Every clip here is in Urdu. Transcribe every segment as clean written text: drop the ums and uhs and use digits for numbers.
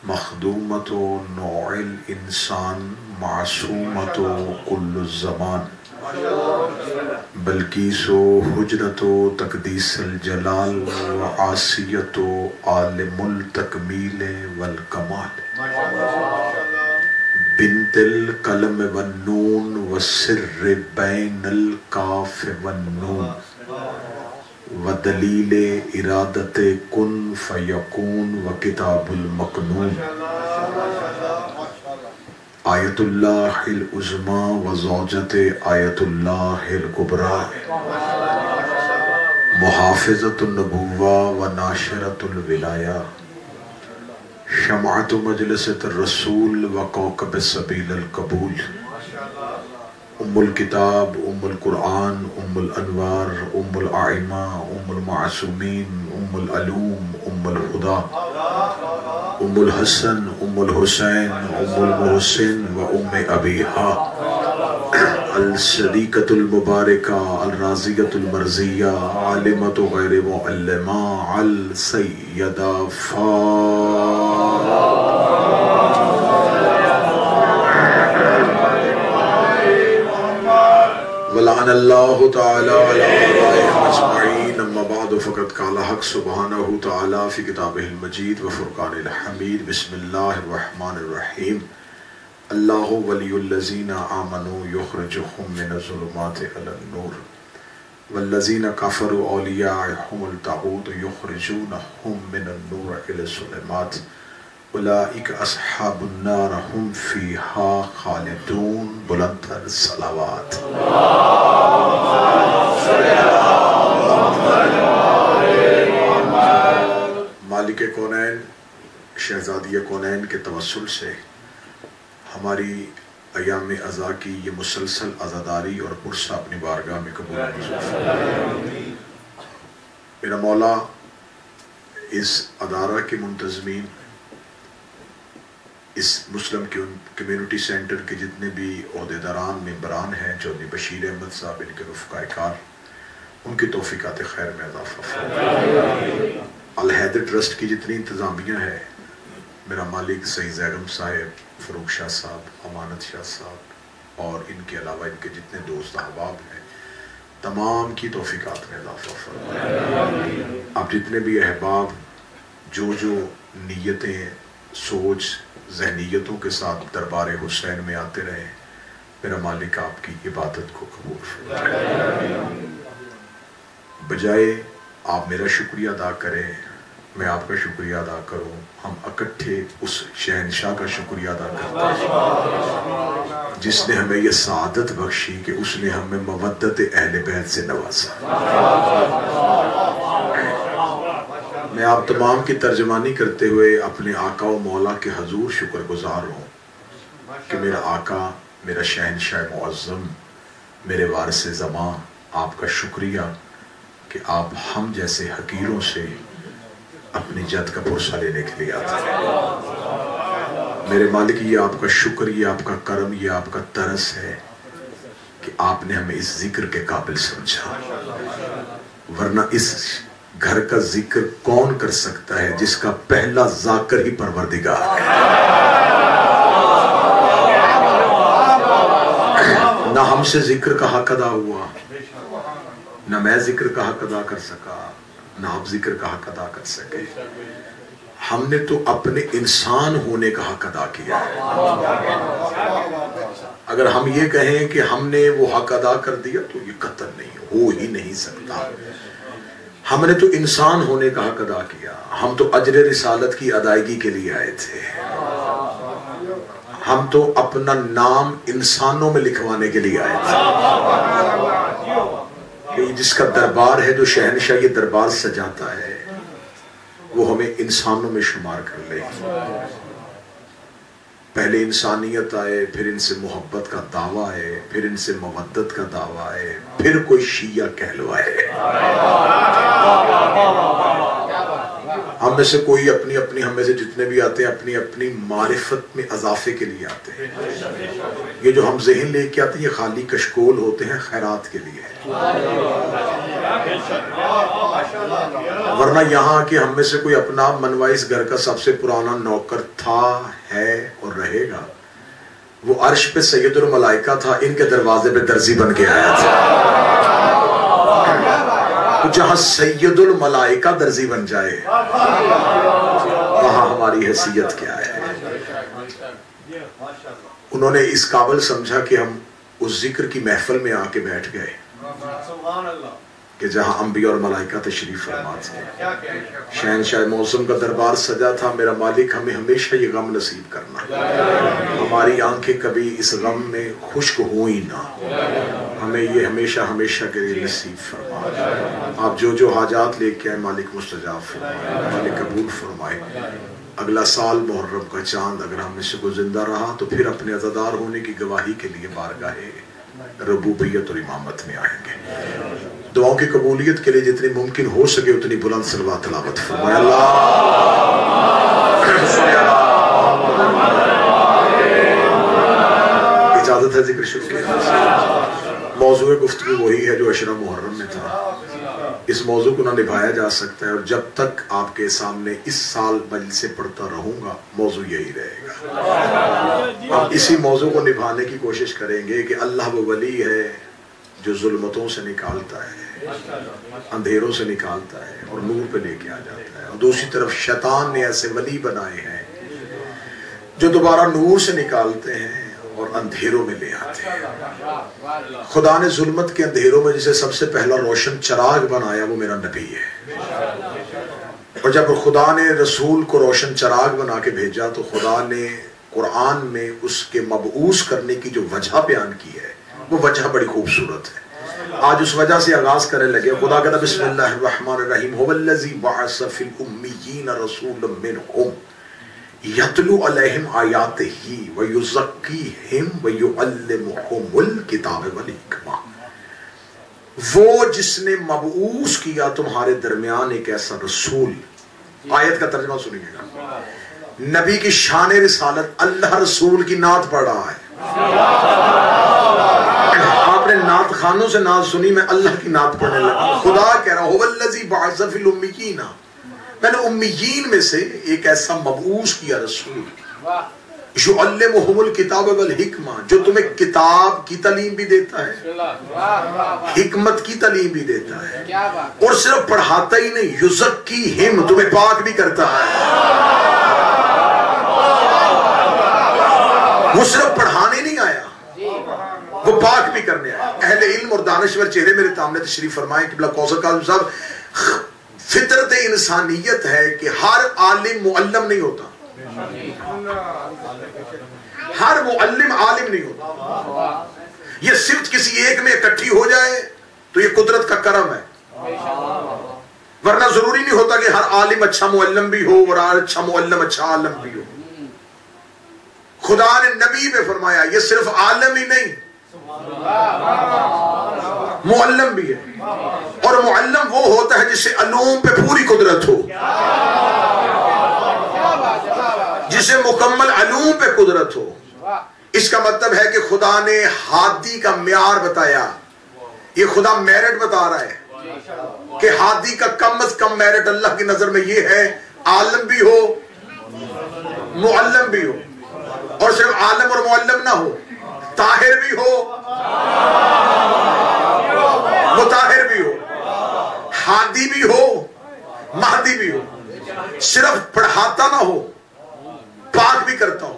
مخدومت نوع الانسان معصومت کل الزمان بلقیس حجرت تقدیس الجلال وعاصیت عالم التکمیل والکمال بنت القلم والنون والسر بین الکاف والنون ودلیل ارادت کن فیکون وکتاب المکنون آیت اللہ العظمی وزوجت آیت اللہ الکبری محافظت النبوہ وناشرت الولایہ شمعت مجلسۃ الرسول وکوکب سبیل القبول ام الکتاب ام القرآن ام الانوار ام الائمہ ام المعصومین ام العلوم ام الہدی ام الحسن ام الحسین ام المحسن و ام ابیہا الصدیقۃ المبارکہ الراضیۃ المرضیہ عالمۃ غیر معلمہ السیدہ ولعن اللہ تعالی علی آبائہم اجمعین اما بعد فقد قال حق سبحانہ تعالی فی کتابہ المجید وفرقان الحمید بسم اللہ الرحمن الرحیم اللہ ولی الذین آمنوا یخرجہم من الظلمات الی النور والذین کفروا اولیاءہم الطاغوت یخرجونہم من النور الی الظلمات اولئک اصحاب النار ہم فیہا خالدون بلندتر صلوات مالک کونین شہزادی کونین کے توسل سے ہماری ایام عزا کی یہ مسلسل عزاداری اور پرسہ اپنی بارگاہ میں قبول منظور فرمائے۔ میرا مولا اس ادارہ کے منتظمین، اس مسلم کمیونٹی سینٹر کے جتنے بھی عہدیداران ممبران ہیں، چودھری بشیر احمد صاحب، ان کے رفقائے کار، ان کی توفیقات خیر میں اضافہ فرمائے۔ الحیدر ٹرسٹ کی جتنی انتظامیہ ہے، میرا مالک سعید زیغم صاحب، فروغ شاہ صاحب، امانت شاہ صاحب اور ان کے علاوہ ان کے جتنے دوست احباب ہیں، تمام کی توفیقات میں اضافہ فرمائے۔ آپ جتنے بھی احباب جو نیتیں، سوچ، ذہنیتوں کے ساتھ دربار حسین میں آتے رہے، میرا مالک آپ کی عبادت کو قبول فرمائے۔ بجائے آپ میرا شکریہ ادا کریں، میں آپ کا شکریہ ادا کروں، ہم اکٹھے اس شہنشاہ کا شکریہ ادا کرتے ہیں جس نے ہمیں یہ سعادت بخشی کہ اس نے ہمیں مودت اہل بیت سے نوازا۔ میں آپ تمام کی ترجمانی کرتے ہوئے اپنے آقا و مولا کے حضور شکر گزار ہوں کہ میرا آقا، میرا شہنشاہ معظم، میرے وارث زمان، آپ کا شکریہ کہ آپ ہم جیسے حقیروں سے اپنی جد کا پرسہ لینے کے لیے آتے ہیں۔ میرے مالک، یہ آپ کا شکر، یہ آپ کا کرم، یہ آپ کا ترس ہے کہ آپ نے ہمیں اس ذکر کے قابل سمجھا، ورنہ اس گھر کا ذکر کون کر سکتا ہے جس کا پہلا ذاکر ہی پروردگار ہے۔ نہ ہم سے ذکر کا حق ادا ہوا، نہ میں ذکر کا حق ادا کر سکا، نہ آپ ذکر کا حق ادا کر سکے۔ ہم نے تو اپنے انسان ہونے کا حق ادا کیا ہے۔ اگر ہم یہ کہیں کہ ہم نے وہ حق ادا کر دیا تو یہ قطع نہیں ہو ہی نہیں سکتا۔ ہم نے تو انسان ہونے کا حق ادا کیا، ہم تو اجر رسالت کی ادائیگی کے لیے آئے تھے، ہم تو اپنا نام انسانوں میں لکھوانے کے لیے آئے تھے۔ جس کا دربار ہے، جو شہنشاہ یہ دربار سجاتا ہے، وہ ہمیں انسانوں میں شمار کر لے۔ پہلے انسانیت آئے، پھر ان سے محبت کا دعویٰ ہے، پھر ان سے مودت کا دعویٰ ہے، پھر کوئی شیعہ کہلوائے۔ ہم میں سے کوئی اپنی ہم میں سے جتنے بھی آتے ہیں اپنی معرفت میں اضافے کے لیے آتے ہیں۔ یہ جو ہم ذہن لے کے آتے ہیں یہ خالی کشکول ہوتے ہیں، خیرات کے لیے ہے۔ ورنہ یہاں کہ ہم میں سے کوئی اپنا منوا اس گھر کا سب سے پرانا نوکر تھا، ہے اور رہے گا، وہ عرش پہ سید الملائکہ تھا، ان کے دروازے پہ درزی بن کے آیا تھا۔ تو جہاں سید الملائکہ درزی بن جائے وہاں ہماری حیثیت کیا ہے؟ انہوں نے اس قابل سمجھا کہ ہم اس ذکر کی محفل میں آ کے بیٹھ گئے کہ جہاں انبیاء اور ملائکہ تشریف فرما تھے، شہنشاہ موسم کا دربار سجا تھا، میرا مالک ہمیں ہمیشہ یہ غم نصیب کرنا، ہماری آنکھیں کبھی اس غم میں خشک ہوئی نہ، ہمیں یہ ہمیشہ ہمیشہ کے لیے نصیب فرما۔ آپ جو جو حاجات لے کے آئے مالک مستجاب فرمائے، مالک قبول فرمائے۔ اگلا سال محرم کا چاند اگر ہم میں سے کوئی زندہ رہا تو پھر اپنے عزادار ہونے کی گواہی کے لیے بارگاہ ربوبیت اور امامت میں آئیں گے۔ دعاؤں کی قبولیت کے لیے جتنی ممکن ہو سکے اتنی بلند صلوات تلاوت فرمائے۔ اللہ اجازت ہے ذکر شروع کیا۔ موضوع گفتگو وہی ہے جو عشرہ محرم میں تھا، اس موضوع کو نہ نبھایا جا سکتا ہے، اور جب تک آپ کے سامنے اس سال مجلس سے پڑھتا رہوں گا موضوع یہی رہے گا۔ ہم اسی موضوع کو نبھانے کی کوشش کریں گے کہ اللہ وہ ولی ہے جو ظلمتوں سے نکالتا ہے، اندھیروں سے نکالتا ہے اور نور پہ لے کے آ جاتا ہے، اور دوسری طرف شیطان نے ایسے ولی بنائے ہیں جو دوبارہ نور سے نکالتے ہیں اور اندھیروں میں لے آتے ہیں۔ خدا نے ظلمت کے اندھیروں میں جسے سب سے پہلا روشن چراغ بنایا وہ میرا نبی ہے، اور جب خدا نے رسول کو روشن چراغ بنا کے بھیجا تو خدا نے قرآن میں اس کے مبعوث کرنے کی جو وجہ بیان کی ہے وہ وجہ بڑی خوبصورت ہے۔ آج اس وجہ سے آغاز کرنے لگے۔ خدا کہتا بسم اللہ الرحمن الرحیم هو الذی بعث فی الامیین رسولا منہم یتلو علیہم آیاتہ ویزکیہم ویعلمہم الکتاب والحکمہ۔ وہ جس نے مبعوث کیا تمہارے درمیان ایک ایسا رسول۔ آیت کا ترجمہ سنیے گا، نبی کی شان رسالت اللہ رسول کی نعت پڑھ رہا ہے۔ آپ نے نعت خانوں سے نعت سنی، میں اللہ کی نعت پڑھنے لگا۔ خدا کہہ رہا هو الذی بعث فی الامیین، میں نے امیین میں سے ایک ایسا مبعوث کیا رسول یعلمہم الکتاب والحکمہ، جو تمہیں کتاب کی تعلیم بھی دیتا ہے، حکمت کی تعلیم بھی دیتا ہے، اور صرف پڑھاتا ہی نہیں، یزکیہم، تمہیں پاک بھی کرتا ہے۔ وہ صرف پڑھانے نہیں آیا، وہ پاک بھی کرنے آیا۔ اہل علم اور دانشور چہرے میرے سامنے تشریف فرمائیں۔ قبلہ کوثر کاظم صاحب، فطرت انسانیت ہے کہ ہر عالم معلم نہیں ہوتا، ہر معلم عالم نہیں ہوتا۔ یہ صرف کسی ایک میں اکٹھی ہو جائے تو یہ قدرت کا کرم ہے، ورنہ ضروری نہیں ہوتا کہ ہر عالم اچھا معلم بھی ہو اور ہر اچھا معلم اچھا عالم بھی ہو۔ خدا نے نبی میں فرمایا یہ صرف عالم ہی نہیں معلم بھی ہے، اور معلم وہ ہوتا ہے جسے علوم پہ پوری قدرت ہو، جسے مکمل علوم پہ قدرت ہو۔ اس کا مطلب ہے کہ خدا نے ہادی کا معیار بتایا، یہ خدا میرٹ بتا رہا ہے کہ ہادی کا کم از کم میرٹ اللہ کی نظر میں یہ ہے عالم بھی ہو معلم بھی ہو، اور صرف عالم اور معلم نہ ہو، طاہر بھی ہو مطہر بھی ہو، ہادی بھی ہو مہدی بھی ہو، صرف پڑھاتا نہ ہو پاک بھی کرتا ہو،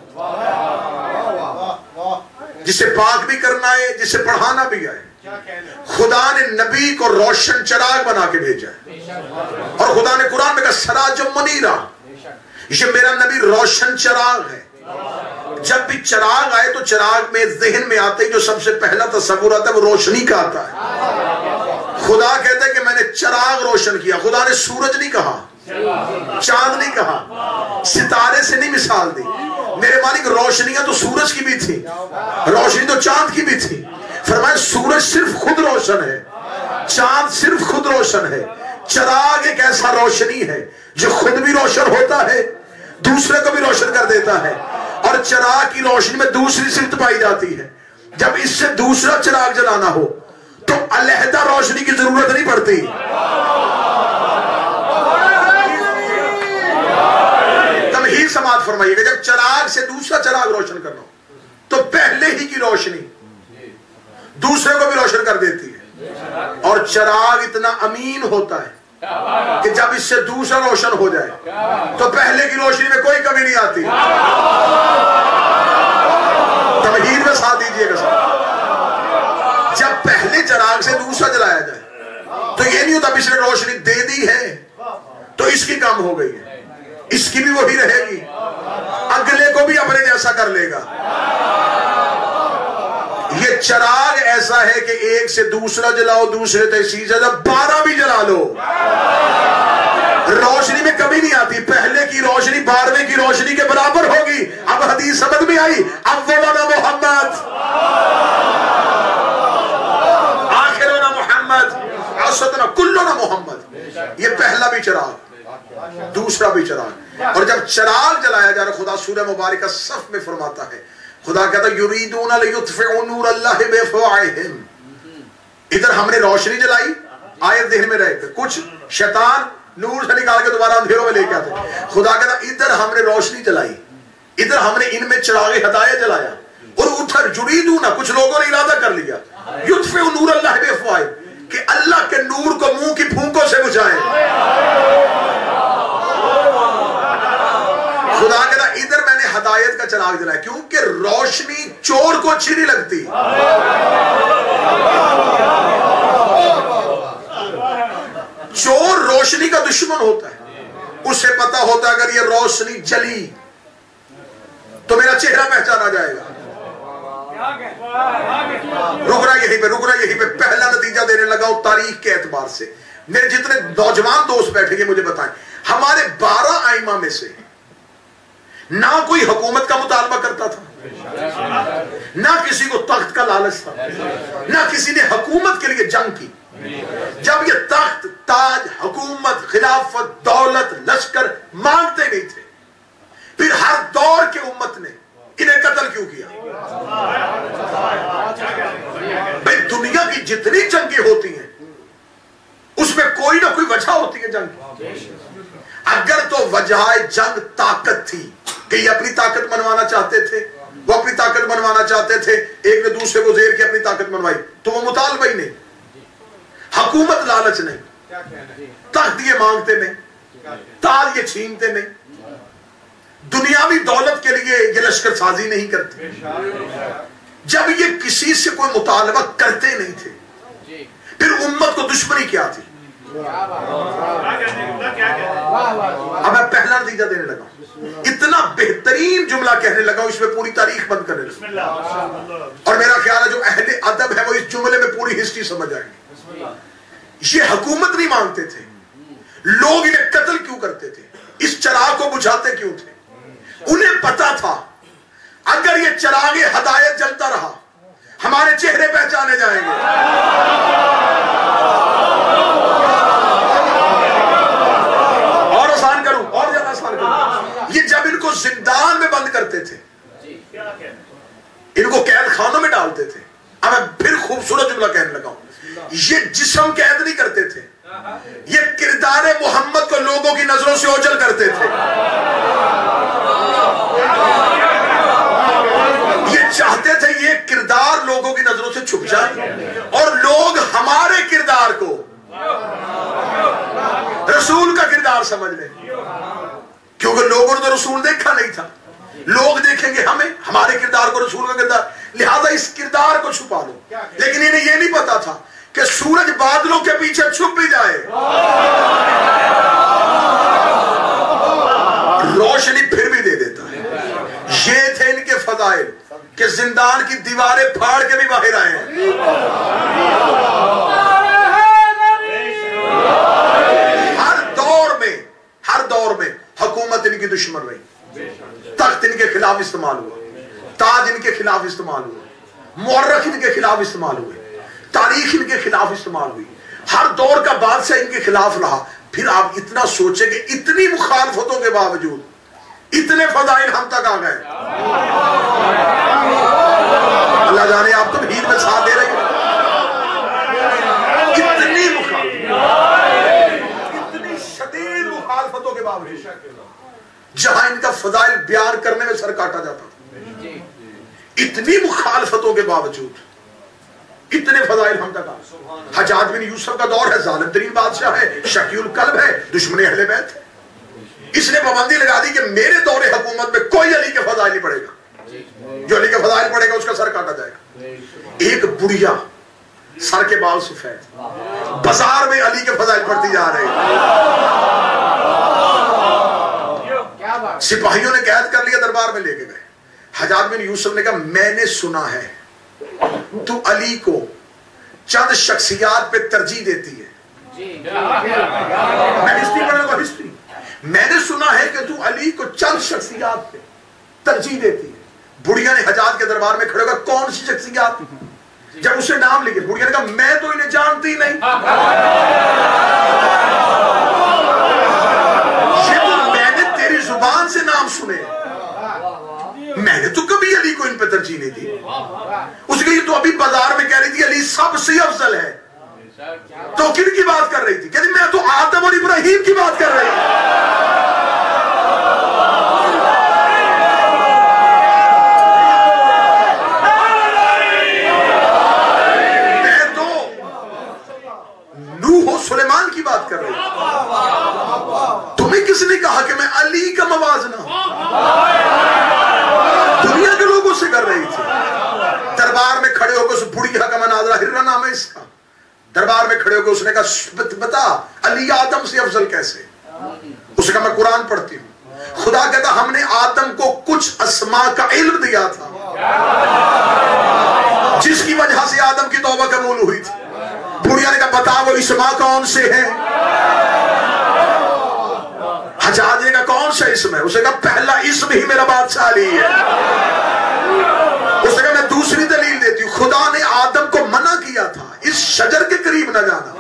جسے پاک بھی کرنا ہے جسے پڑھانا بھی آئے۔ خدا نے نبی کو روشن چراغ بنا کے بھیجا ہے، اور خدا نے قرآن میں کہا سراج منیرہ، یہ میرا نبی روشن چراغ ہے۔ جب بھی چراغ آئے تو چراغ میں ذہن میں آتے ہی جو سب سے پہلا تصور آتا ہے وہ روشنی کا آتا ہے۔ خدا کہتا ہے کہ میں نے چراغ روشن کیا۔ خدا نے سورج نہیں کہا، چاند نہیں کہا، ستارے سے نہیں مثال دی۔ میرے مالک روشنیاں تو سورج کی بھی تھی، روشنی تو چاند کی بھی تھی۔ فرمایا سورج صرف خود روشن ہے، چاند صرف خود روشن ہے، چراغ ایک ایسا روشنی ہے جو خود بھی روشن ہوتا ہے، دوسرے کو بھی روشن کر دیتا ہے، اور چراغ کی روشنی میں دوسری صفت پائی جاتی ہے۔ جب اس سے دوسرا چراغ جلانا ہو تو علیحدہ روشنی کی ضرورت نہیں پڑتی. تمہید سماعت فرمائیے کہ جب چراغ سے دوسرا چراغ روشن کرنا ہو تو پہلے ہی کی روشنی دوسرے کو بھی روشن کر دیتی ہے. اور چراغ اتنا امین ہوتا ہے کہ جب اس سے دوسرا روشن ہو جائے تو پہلے کی روشنی میں کوئی کمی نہیں آتی. تمہید میں ساتھ دیجئے گا. جب پہلے چراغ سے دوسرا جلایا جائے تو یہ نہیں ہوتا اس نے روشنی دے دی ہے تو اس کی کم ہو گئی ہے, اس کی بھی وہی رہے گی, اگلے کو بھی اپنے جیسا کر لے گا. یہ چراغ ایسا ہے کہ ایک سے دوسرا جلاؤ, دوسرے تیسری جلاؤ, 12 بھی جلا لو, روشنی میں کمی نہیں آتی. پہلے کی روشنی 12ویں کی روشنی کے برابر ہوگی. اب حدیث سمجھ میں آئی. اولنا محمد, آخرنا محمد, اوسطنا کلنا محمد. یہ پہلا بھی چراغ, دوسرا بھی چراغ. اور جب چراغ جلایا جا رہا, خدا سورہ مبارکہ صف میں فرماتا ہے, خدا کہتا ہے یریدون لیطفئوا نور اللہ بافواہہم. ادھر ہم نے روشنی جلائی, آیت ذہن میں رہے تھے, کچھ شیطان نور سے نکال کے دوبارہ اندھیروں میں لے کے آتے. خدا کہتا ہے ادھر ہم نے روشنی جلائی, ادھر ہم نے ان میں چراغ ہدایت جلایا, اور ادھر یریدون کچھ لوگوں نے ارادہ کر لیا یطفئوا نور اللہ بافواہہم کہ اللہ کے نور کو منہ کی پھونکوں سے بجھائیں. خدا کہتا ادھر میں نے ہدایت کا چراغ جلایا, کیونکہ روشنی چور کو اچھی نہیں لگتی. چور روشنی کا دشمن ہوتا ہے, اسے پتا ہوتا ہے اگر یہ روشنی جلی تو میرا چہرہ پہچانا جائے گا. رکنا یہیں پہ پہلا نتیجہ دینے لگا ہوں تاریخ کے اعتبار سے. میرے جتنے نوجوان دوست بیٹھے گے مجھے بتائیں, ہمارے 12 ائمہ میں سے نہ کوئی حکومت کا مطالبہ کرتا تھا, نہ کسی کو تخت کا لالچ تھا, نہ کسی نے حکومت کے لیے جنگ کی. جب یہ تخت, تاج, حکومت, خلافت, دولت, لشکر مانگتے نہیں تھے, پھر ہر دور کے امت نے انہیں قتل کیوں کیا؟ بھئی دنیا کی جتنی جنگیں ہوتی ہیں اس میں کوئی نہ کوئی وجہ ہوتی ہے جنگ. اگر تو وجہ جنگ طاقت تھی کہ یہ اپنی طاقت منوانا چاہتے تھے, وہ اپنی طاقت منوانا چاہتے تھے, ایک نے دوسرے کو زیر کے اپنی طاقت منوائی, تو وہ مطالبہ ہی نہیں. حکومت لالچ نہیں, تخت یہ مانگتے نہیں, تاج یہ چھینتے نہیں, دنیاوی دولت کے لیے یہ لشکر سازی نہیں کرتے. جب یہ کسی سے کوئی مطالبہ کرتے نہیں تھے, پھر امت کو دشمنی کیا تھی؟ اب میں پہلا نتیجہ دینے لگا ہوں, اتنا بہترین جملہ کہنے لگا ہوں, اس میں پوری تاریخ بند کرنے لگا. اور میرا خیال ہے جو اہل ادب ہے وہ اس جملے میں پوری ہسٹری سمجھ آئیں گے. یہ حکومت نہیں مانگتے تھے, لوگ انہیں قتل کیوں کرتے تھے, اس چراغ کو بجھاتے کیوں تھے؟ انہیں پتا تھا اگر یہ چراغ ہدایت جلتا رہا ہمارے چہرے پہچانے جائیں گے. اور آسان کروں, اور زیادہ آسان کروں. یہ جب ان کو زندان میں بند کرتے تھے, ان کو قید خانوں میں ڈالتے تھے, اب میں پھر خوبصورت جملہ کہنے لگا ہوں, یہ جسم قید نہیں کرتے تھے, یہ کردار محمد کو لوگوں کی نظروں سے اوجھل کرتے تھے. یہ چاہتے تھے یہ کردار لوگوں کی نظروں سے چھپ جائے اور لوگ ہمارے کردار کو رسول کا کردار سمجھ لیں, کیونکہ لوگوں نے تو رسول دیکھا نہیں تھا. لوگ دیکھیں گے ہمیں, ہمارے کردار کو, رسول کا کردار, لہذا اس کردار کو چھپا لو. لیکن انہیں یہ نہیں پتا تھا کہ سورج بادلوں کے پیچھے چھپ بھی جائے, روشنی پھر بھی دے دیتا ہے. یہ تھے ان کے فضائل کہ زندان کی دیواریں پھاڑ کے بھی باہر آئے ہیں. ہر دور میں حکومت ان کی دشمن رہی, تخت ان کے خلاف استعمال ہوا, تاج ان کے خلاف استعمال ہوا, مورخ ان کے خلاف استعمال ہوئے, تاریخ ان کے خلاف استعمال ہوئی, ہر دور کا بادشاہ ان کے خلاف رہا. پھر آپ اتنا سوچیں کہ اتنی مخالفتوں کے باوجود اتنے فضائل ہم تک آ گئے. اللہ جانے آپ تو بھیڑ میں ساتھ دے رہے ہیں. جہاں ان کا فضائل بیان کرنے میں سر کاٹا جاتا تھا. اتنی مخالفتوں کے باوجود اتنے فضائل ہم تک آئے. حجاج بن یوسف کا دور ہے، ظالم ترین بادشاہ ہے، شقی القلب ہے، دشمن اہل بیت ہے. اس نے پابندی لگا دی کہ میرے دور حکومت میں کوئی علی کے فضائل نہیں پڑھے گا، جو علی کے فضائل پڑھے گا اس کا سر کاٹا جائے گا. ایک بڑھیا سر کے بال سفید بازار میں علی کے فضائل پڑھتی جا رہے ہیں. سپاہیوں نے قید کر لیا، دربار میں لے کے گئے. حجاج بن یوسف نے کہا میں نے سنا ہے تو علی کو چند شخصیات پہ ترجیح دیتی ہے. میں ہسٹری پڑھنے کو ہسٹری، میں نے سنا ہے کہ تو علی کو چند شخصیات پہ ترجیح دیتی ہے. بڑھیا نے حجاج کے دربار میں کھڑے ہو کر کون سی شخصیات؟ جب اسے نام لکھے بڑھیا نے کہا میں تو انہیں جانتی نہیں، یہ تو میں نے تیری زبان سے نام سنے، میں نے تو کبھی علی کو ان پہ ترجیح نہیں دی. اس کے لیے تو ابھی بازار میں کہہ رہی تھی علی سب سے افضل ہے، تو کن کی بات کر رہی تھی؟ کہتی میں تو آدم اور ابراہیم کی بات کر رہی تھی. سلیمان کی بات کر رہی تھی. تمہیں کس نے کہا کہ میں علی کا موازنہ دنیا کے لوگوں سے کر رہی تھی؟ دربار میں کھڑے ہو کے اس بڑھیا کا مناظرہ، ہررا نام ہے اس کا، دربار میں کھڑے ہو کے اس نے کہا بتا علی آدم سے افضل کیسے؟ اس نے کہا میں قرآن پڑھتی ہوں، خدا کہتا ہم نے آدم کو کچھ اسماء کا علم دیا تھا جس کی وجہ سے آدم کی توبہ قبول ہوئی تھی. بڑھیا نے کہا بتا وہ اسماء کون سے ہیں؟ حجاج نے کہا کون سا اسم ہے؟ اسے کہا پہلا اسم ہی میرا بادشاہ علی ہے. اسے کہا میں دوسری دلیل دیتی ہوں، خدا نے آدم کو منع کیا تھا اس شجر کے قریب نہ جانا،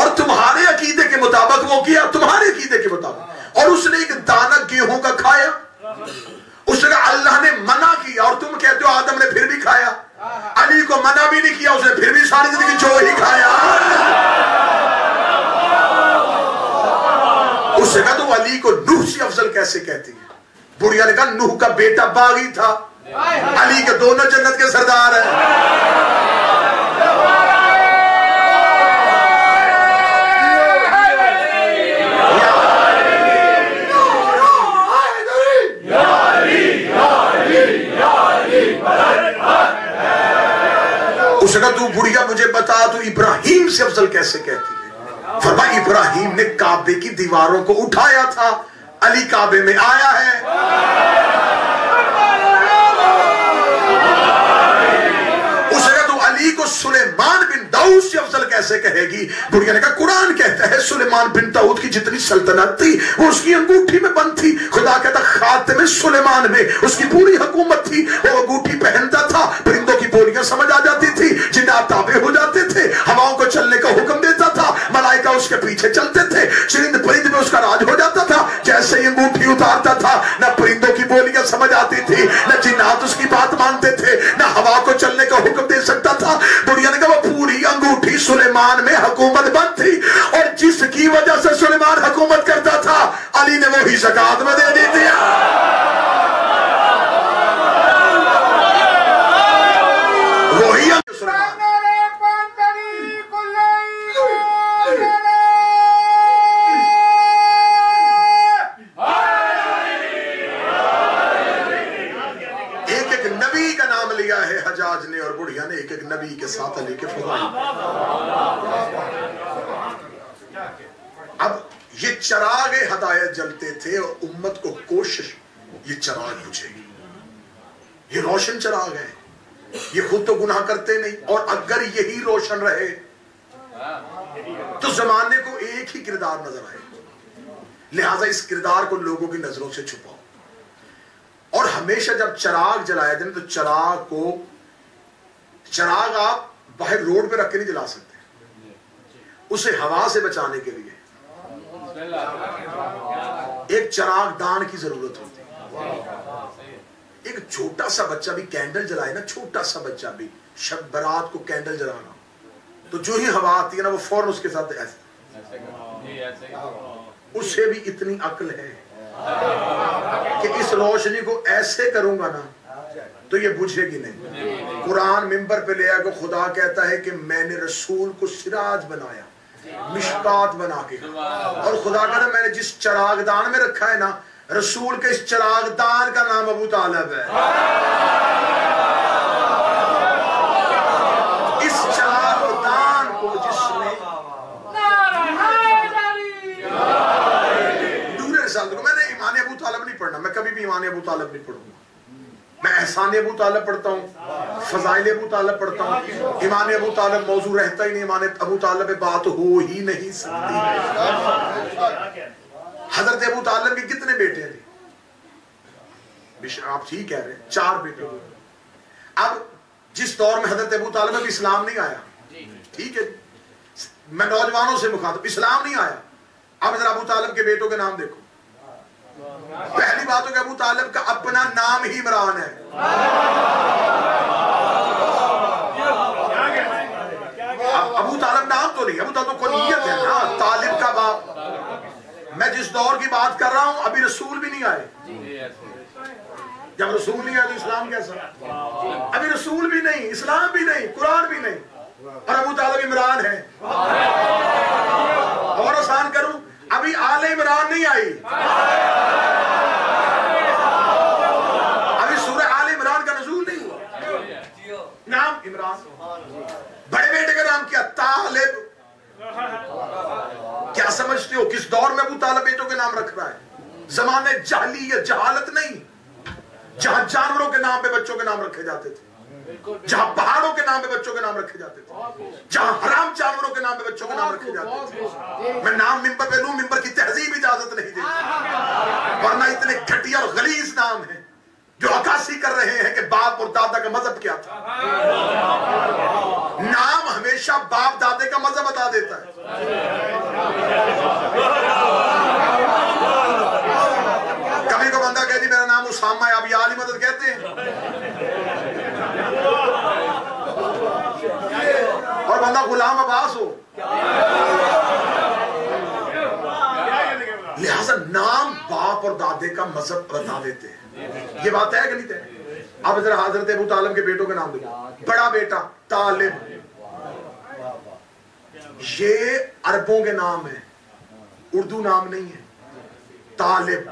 اور تمہارے عقیدے کے مطابق وہ کیا، تمہارے عقیدے کے مطابق، اور اس نے ایک دانہ گیہوں کا کھایا. اس نے کہا اللہ نے منع کیا اور تم کہتے ہو آدم نے پھر بھی کھایا. علی کو منع بھی نہیں کیا، اس نے پھر بھی ساری زندگی جو ہی کھایا. اس نے کہا تو علی کو نوح سے افضل کیسے کہتی ہے؟ بڑھیا نے کہا نوح کا بیٹا باغی تھا، علی کے دونوں جنت کے سردار ہیں. اس نے کہا تو بڑھیا مجھے بتا تو ابراہیم سے افضل کیسے کہتی ہے؟ فرمایا ابراہیم نے کعبے کی دیواروں کو اٹھایا تھا، علی کعبے میں آیا ہے. اس نے کہا تو علی کو سلیمان بن داؤد سے افضل کیسے کہے گی؟ بڑھیا نے کہا قرآن کہتا ہے سلیمان بن داؤد کی جتنی سلطنت تھی وہ اس کی انگوٹھی میں بند تھی. خدا کہتا خاتم سلیمان میں اس کی پوری حکومت تھی، وہ انگوٹھی پہنتا تھا، پرندوں کی بولیاں سمجھ آ جاتی تھی، جنات تابع ہو جاتے تھے، ہواؤں کو چلنے کا حکم دیتا تھا، ملائکہ اس کے پیچھے چلتے تھے، چرند پرند میں اس کا راج ہو جاتا تھا. جیسے ہی انگوٹھی اتارتا تھا نہ پرندوں کی بولیاں سمجھ آتی تھی، نہ جنات اس کی بات مانتے تھے، نہ ہوا کو چلنے کا حکم دے سکتا تھا. بڑھیا نے کہا وہ پوری انگوٹھی سلیمان میں حکومت بند تھی، اور جس کی وجہ سے سلیمان حکومت کرتا تھا علی نے وہی زکات میں دے دی تھی. وہی ایک نبی کا نام لیا ہے حجاج نے اور بڑھیا نے، ایک ایک نبی کے ساتھ علی کے فضائل. اب یہ چراغ ہدایت جلتے تھے اور امت کو کوشش یہ چراغ بجھے گی، یہ روشن چراغ ہے، یہ خود تو گناہ کرتے نہیں، اور اگر یہی روشن رہے تو زمانے کو ایک ہی کردار نظر آئے. لہٰذا اس کردار کو لوگوں کی نظروں سے چھپاؤ، اور ہمیشہ جب چراغ جلایا جائے تو چراغ آپ باہر روڈ پہ رکھ کے نہیں جلا سکتے، اسے ہوا سے بچانے کے لیے ایک چراغ دان کی ضرورت ہوتی ہے. ایک چھوٹا سا بچہ بھی کینڈل جلائے نا، چھوٹا سا بچہ بھی شب برات کو کینڈل جلانا، تو جو ہی ہوا آتی ہے نا وہ فوراً اس کے ساتھ ایسے اسے بھی اتنی عقل ہے کہ اس روشنی کو ایسے کروں گا نا تو یہ بجھے گی نہیں. قرآن ممبر پہ لے آیا کہ خدا کہتا ہے کہ میں نے رسول کو سراج بنایا, مشکات بنا کے, اور خدا کہتا ہے میں نے جس چراغ دان میں رکھا ہے نا, رسول کے اس چراغ دان کا نام ابو طالب ہے. اس چراغ دان کو جس نے میں نے ایمان ابو طالب نہیں پڑھنا, میں کبھی بھی ایمان ابو طالب نہیں پڑھوں گا. میں احسان ابو طالب پڑھتا ہوں, فضائل ابو طالب پڑھتا ہوں. ایمان ابو طالب موضوع رہتا ہی نہیں, ایمان ابو طالب پہ بات ہو ہی نہیں سکتی. حضرت ابو طالب کے کتنے بیٹے ہیں؟ آپ ٹھیک کہہ رہے ہیں, 4 بیٹے. اب جس دور میں حضرت ابو طالب اب اسلام نہیں آیا, ٹھیک ہے, میں نوجوانوں سے مخاطب, اسلام نہیں آیا. اب ذرا ابو طالب کے بیٹوں کے نام دیکھو. پہلی بات ہو کہ ابو طالب کا اپنا نام ہی عمران ہے. ابو طالب نام تو نہیں, ابو طالب کو نیت ہے نا, طالب کا باپ. میں جس دور کی بات کر رہا ہوں ابھی رسول بھی نہیں آئے. جب رسول نہیں آئے تو اسلام کیسا؟ ابھی رسول بھی نہیں, اسلام بھی نہیں, قرآن بھی نہیں, اور ابو طالب عمران ہے. اور آسان کروں, ابھی آل عمران نہیں آئی. ابھی سورہ آل عمران کا نزول نہیں ہوا. نام عمران. بڑے بیٹے کا نام کیا؟ طالب. کیا سمجھتے ہو کس دور میں ابو طالب بیٹوں کے نام رکھ رہا ہے؟ زمانے جہلیت, جہالت نہیں, جہاں جانوروں کے نام پہ بچوں کے نام رکھے جاتے تھے, جہاں پہاڑوں کے نام پہ بچوں کے نام رکھے جاتے تھے, جہاں حرام جانوروں کے نام پہ بچوں کے نام رکھے جاتے تھے. میں نام ممبر پہ لوں, ممبر کی تہذیب اجازت نہیں دیتی, ورنہ اتنے گھٹیا اور غلیظ نام ہیں جو عکاسی کر رہے ہیں کہ باپ اور دادا کا مذہب کیا تھا. نام ہمیشہ باپ دادے کا مذہب بتا دیتا ہے. کبھی کو بندہ کہتی میرا نام اسامہ ہے, اب یہ عالی مدد کہتے ہیں, اور بندہ غلام عباس ہو. لہذا نام باپ اور دادے کا مذہب بتا دیتے ہیں. یہ بات ہے کہ نہیں ہے؟ اب ذرا حضرت ابو طالب کے بیٹوں کے نام دیکھو. بڑا بیٹا طالب, یہ عربوں کے نام ہے, اردو نام نہیں ہے. طالب,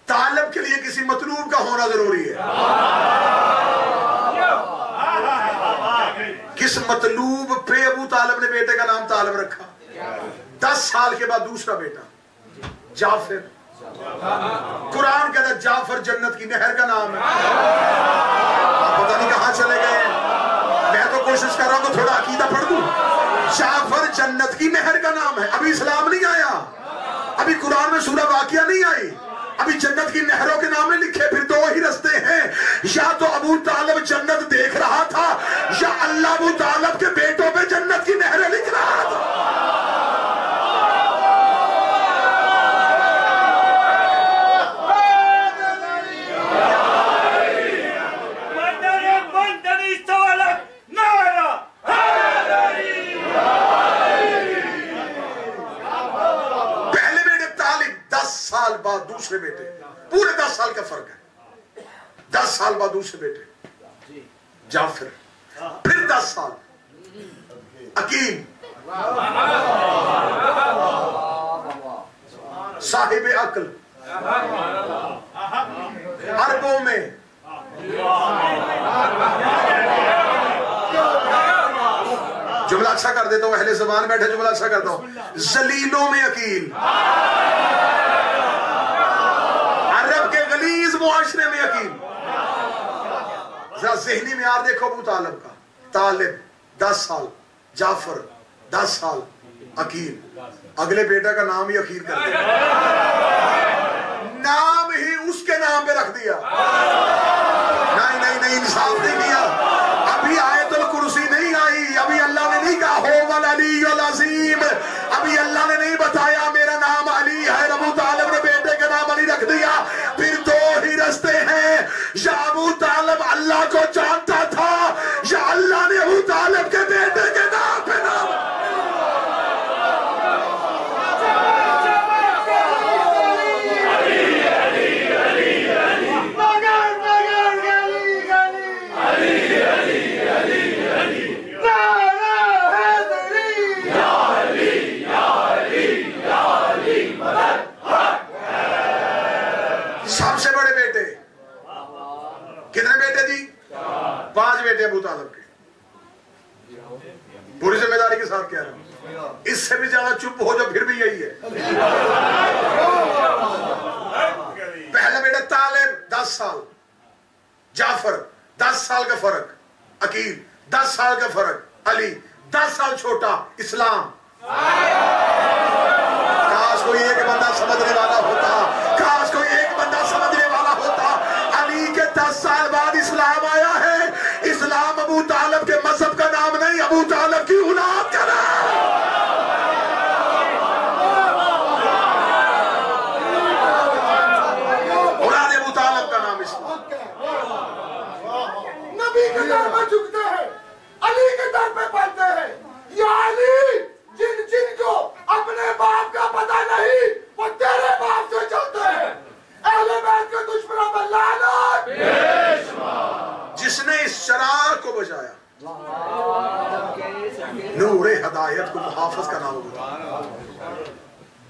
طالب کے لیے کسی مطلوب کا ہونا ضروری ہے. کس مطلوب پہ ابو طالب نے بیٹے کا نام طالب رکھا؟ 10 سال کے بعد دوسرا بیٹا جعفر. قرآن کہتا ہے جعفر جنت کی نہر کا نام ہے. پتہ نہیں کہاں چلے گئے, میں تو کوشش کر رہا ہوں کہ تھوڑا عقیدہ پڑھ دوں. جعفر جنت کی نہر کا نام ہے. ابھی اسلام نہیں آیا, ابھی قرآن میں سورہ واقعہ نہیں آئی, ابھی جنت کی نہروں کے نام لکھے. پھر 2 ہی رستے ہیں, یا تو ابو طالب جنت دیکھ رہا تھا, یا اللہ ابو طالب کے بیٹوں پہ جنت کی نہریں لکھ رہا تھا. بعد دوسرے بیٹے, پورے 10 سال کا فرق ہے. 10 سال بعد دوسرے بیٹے جعفر, پھر 10 سال عقیل, صاحب عقل, عربوں میں جملہ اچھا کر دیتا ہوں, اہل زبان بیٹھے جملہ اچھا کرتا ہوں, ذلیلوں میں عقیل, عرب کے غلیظ معاشرے میں عقیل. ذرا ذہنی معیار دیکھو ابو طالب کا. طالب 10 سال, جعفر 10 سال, عقیل. اگلے بیٹا کا نام ہی عقیل کر دیا, نام ہی اس کے نام پہ رکھ دیا. نہیں انصاف نہیں کیا. ابھی آیت الکرسی نہیں آئی, ابھی اللہ نے نہیں کہا هو العلی العظیم, ابھی اللہ نے نہیں بتایا میرا نام علی ہے. ابو طالب نے بیٹے کا نام علی رکھ دیا. پھر 2 ہی رستے ہیں, یا ابو طالب اللہ کو جانتا تھا, یا اللہ نے ابو طالب کے بیٹے کے نام پہ نام. سب سے بڑے بیٹے کتنے بیٹے جی؟ 5 بیٹے ابو طالب کے. پوری ذمہ داری کے ساتھ کہہ رہا ہوں, اس سے بھی زیادہ چپ ہو جو پھر بھی یہی ہے. پہلا بیٹا طالب 10 سال, جعفر 10 سال کا فرق, عقیل 10 سال کا فرق, علی 10 سال چھوٹا, اسلام. کاش کوئی ایک بندہ سمجھنے والا ہوتا, کاش کوئی ایک بندہ سمجھنے والا ہوتا. علی کے 10 سال بعد اسلام آیا ہے. اسلام ابو طالب کے مذہب کا نام نہیں, ابو طالب کی اولاد کا نام. اولاد ابو طالب کا نام اسلام. نبی کے در میں جھکتے ہیں, علی کے در پہ پڑھتے ہیں. یا علی, جن کو اپنے باپ کا پتہ نہیں وہ تیرے باپ سے چلتے ہیں. اہل بیت کے دشمنوں پر لعنت. جس نے اس چراغ کو بجایا, نور ہدایت کو محافظ کا نام ہوگا.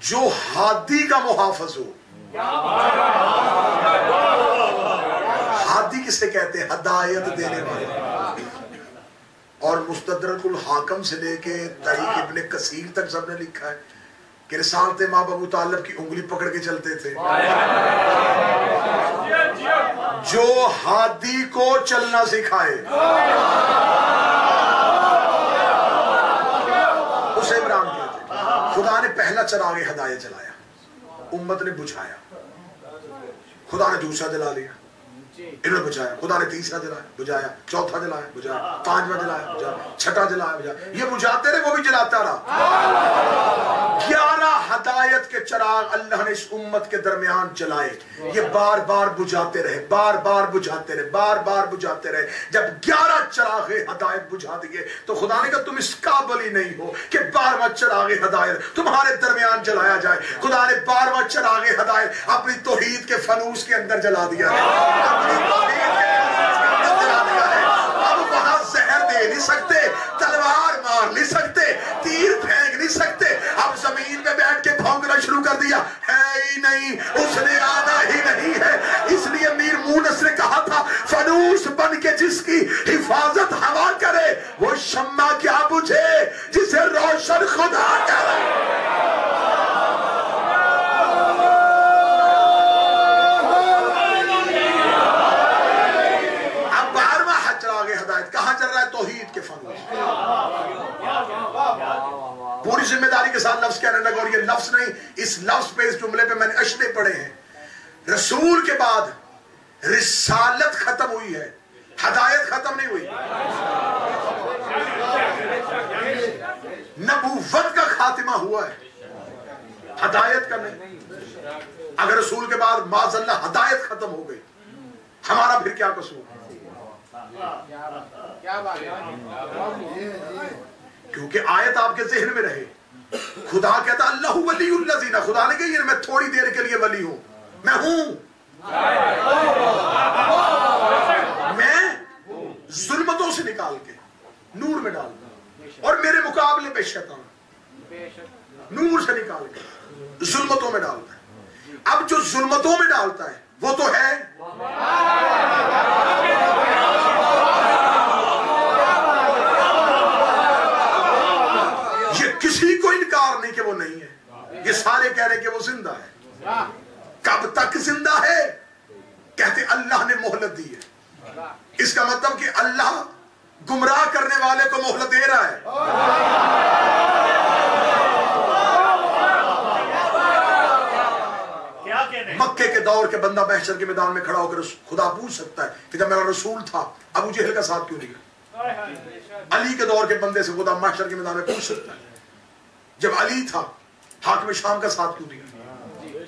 جو ہادی کا محافظ ہو. ہادی کسے کہتے ہیں؟ ہدایت دینے والے. اور مستدرک الحاکم سے لے کے تاریخ ابن کثیر تک سب نے لکھا ہے کہ رسالت ماں ابو طالب کی انگلی پکڑ کے چلتے تھے. جو ہادی کو چلنا سکھائے اسے عمران کہتے ہیں. خدا نے پہلا چراغ ہدایت جلایا, امت نے بجھایا. خدا نے دوسرا جلا لیا, انہوں نے بجھایا. خدا نے تیسرا جلایا, بجھایا. چوتھا جلایا, بجھایا. 5واں جلایا, بجھایا. 6واں جلایا, بجھایا. یہ بجھاتے رہے, وہ بھی جلاتا رہا. 11 ہدایت کے چراغ اللہ نے اس امت کے درمیان جلائے. یہ بار بار بجھاتے رہے, بار بار بجھاتے رہے, بار بار بجھاتے رہے. جب 11 چراغ ہدایت بجھا دیے تو خدا نے کہا تم اس قابل ہی نہیں ہو کہ 12واں چراغ ہدایت تمہارے درمیان جلایا جائے. خدا نے 12واں چراغ ہدایت اپنی توحید کے فانوس کے اندر جلا دیا ہے. اپنی توحید کے فانوس کے اندر جلا دیا ہے. اب وہاں زہر دے نہیں سکتے, تلوار مار نہیں سکتے, تیر پھینک نہیں سکتے. اب زمین پہ بیٹھ کے بھونکنا شروع کر دیا ہے ہی نہیں, اس نے آنا ہی نہیں ہے. اس لیے میر مونس نے کہا تھا فانوس بن کے جس کی حفاظت ہوا کرے وہ شمع کیا بجھے جسے روشن خدا کرے. اب 12واں چراغ ہدایت کہاں چل رہا ہے؟ توحید کے فانوس. پوری ذمہ داری کے ساتھ لفظ کہنے لگا, اور یہ لفظ نہیں, اس لفظ پہ, اس جملے پہ میں نے اشرے پڑھے ہیں. رسول کے بعد رسالت ختم ہوئی ہے, ہدایت ختم نہیں ہوئی. نبوت کا خاتمہ ہوا ہے, ہدایت کا نہیں. اگر رسول کے بعد معاذ اللہ ہدایت ختم ہو گئی, ہمارا پھر کیا قصور؟ کیونکہ آیت آپ کے ذہن میں رہے. خدا کہتا اللہ ولی الذین, خدا نے کہا میں تھوڑی دیر کے لیے ولی ہوں, میں ہوں. میں ظلمتوں سے نکال کے نور میں ڈال دوں, اور میرے مقابلے پہ شیطان نور سے نکال کے ظلمتوں میں ڈالتا ہے. اب جو ظلمتوں میں ڈالتا ہے وہ تو ہے یہ کسی کو انکار نہیں کہ وہ نہیں ہے. یہ سارے کہہ رہے کہ وہ زندہ ہے. کب تک زندہ ہے؟ کہتے اللہ نے مہلت دی ہے. اس کا مطلب کہ اللہ گمراہ کرنے والے کو مہلت دے رہا ہے. مکے کے دور کے بندہ محشر کے میدان میں کھڑا ہو کر خدا پوچھ سکتا ہے کہ جب میرا رسول تھا ابو جہل کا ساتھ کیوں نہیں گیا؟ علی کے دور کے بندے سے خدا محشر کے میدان میں پوچھ سکتا ہے جب علی تھا حاکم شام کا ساتھ کیوں نہیں گیا؟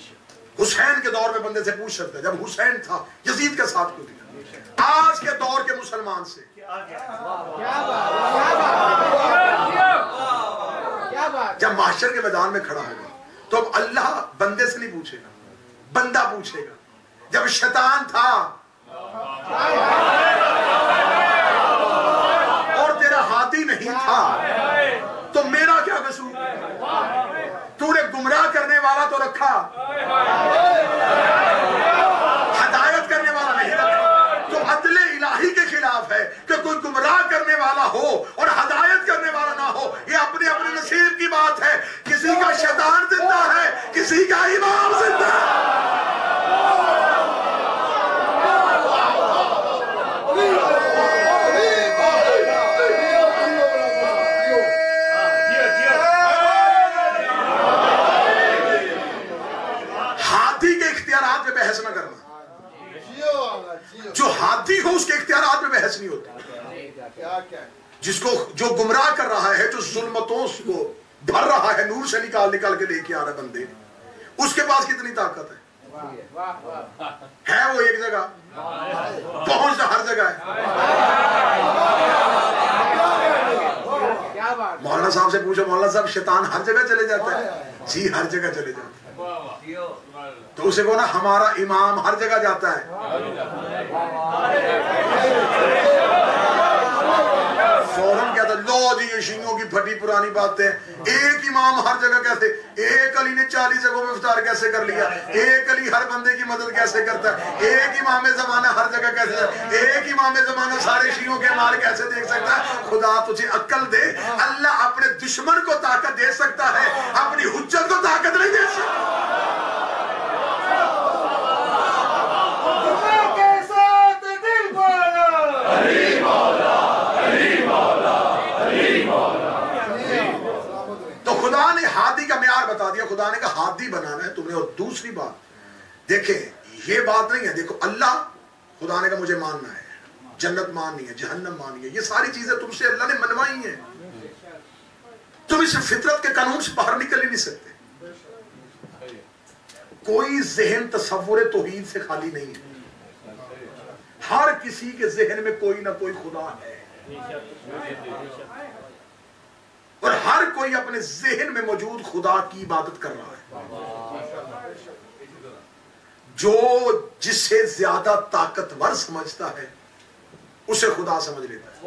حسین کے دور میں بندے سے پوچھ سکتا ہے جب حسین تھا یزید کا ساتھ کیوں نہیں گیا؟ آج کے دور کے مسلمان سے جب محشر کے میدان میں کھڑا ہوگا تو اب اللہ بندے سے نہیں پوچھے گا, بندہ پوچھے گا. جب شیطان تھا اور تیرا ہاتھی نہیں تھا تو میرا کیا قصور؟ تو نے گمراہ کرنے والا تو رکھا, جو ہادی ہو اس کے اختیارات میں بحث نہیں ہوتی. جس کو جو گمراہ کر رہا ہے, جو ظلمتوں کو بھر رہا ہے, نور سے نکال کے لے کے آ رہا ہے بندے, اس کے پاس کتنی طاقت ہے؟ وہ ایک جگہ پہنچنا ہر جگہ ہے. مولانا صاحب سے پوچھو, مولانا صاحب شیطان ہر جگہ چلے جاتا ہے؟ جی ہر جگہ چلے جاتا ہے. تو اسے کہو نا ہمارا امام ہر جگہ جاتا ہے. فوراً کہتا لو جی یہ شیعوں کی پھٹی پرانی باتیں, ایک امام ہر جگہ کیسے, ایک علی نے 40 جگہوں میں افطار کیسے کر لیا, ایک علی ہر بندے کی مدد کیسے کرتا ہے, ایک امام زمانہ ہر جگہ کیسے, ایک امام زمانہ سارے شیعوں کے مال کیسے دیکھ سکتا ہے. خدا تجھے عقل دے. اللہ اپنے دشمن کو طاقت دے سکتا ہے, اپنی حجت کو طاقت نہیں دے سکتا. تو خدا نے ہادی کا معیار بتا دیا, خدا نے کہا ہادی بنانا ہے تم نے. اور دوسری بات دیکھیں, یہ بات نہیں ہے, دیکھو اللہ خدا نے کہا مجھے ماننا ہے, جنت ماننی ہے, جہنم ماننی ہے, یہ ساری چیزیں تم سے اللہ نے منوائی ہیں. تم اس فطرت کے قانون سے باہر نکل ہی نہیں سکتے. کوئی ذہن تصور توحید سے خالی نہیں ہے. ہر کسی کے ذہن میں کوئی نہ کوئی خدا ہے, اور ہر کوئی اپنے ذہن میں موجود خدا کی عبادت کر رہا ہے. جو جس سے زیادہ طاقتور سمجھتا ہے اسے خدا سمجھ لیتا ہے.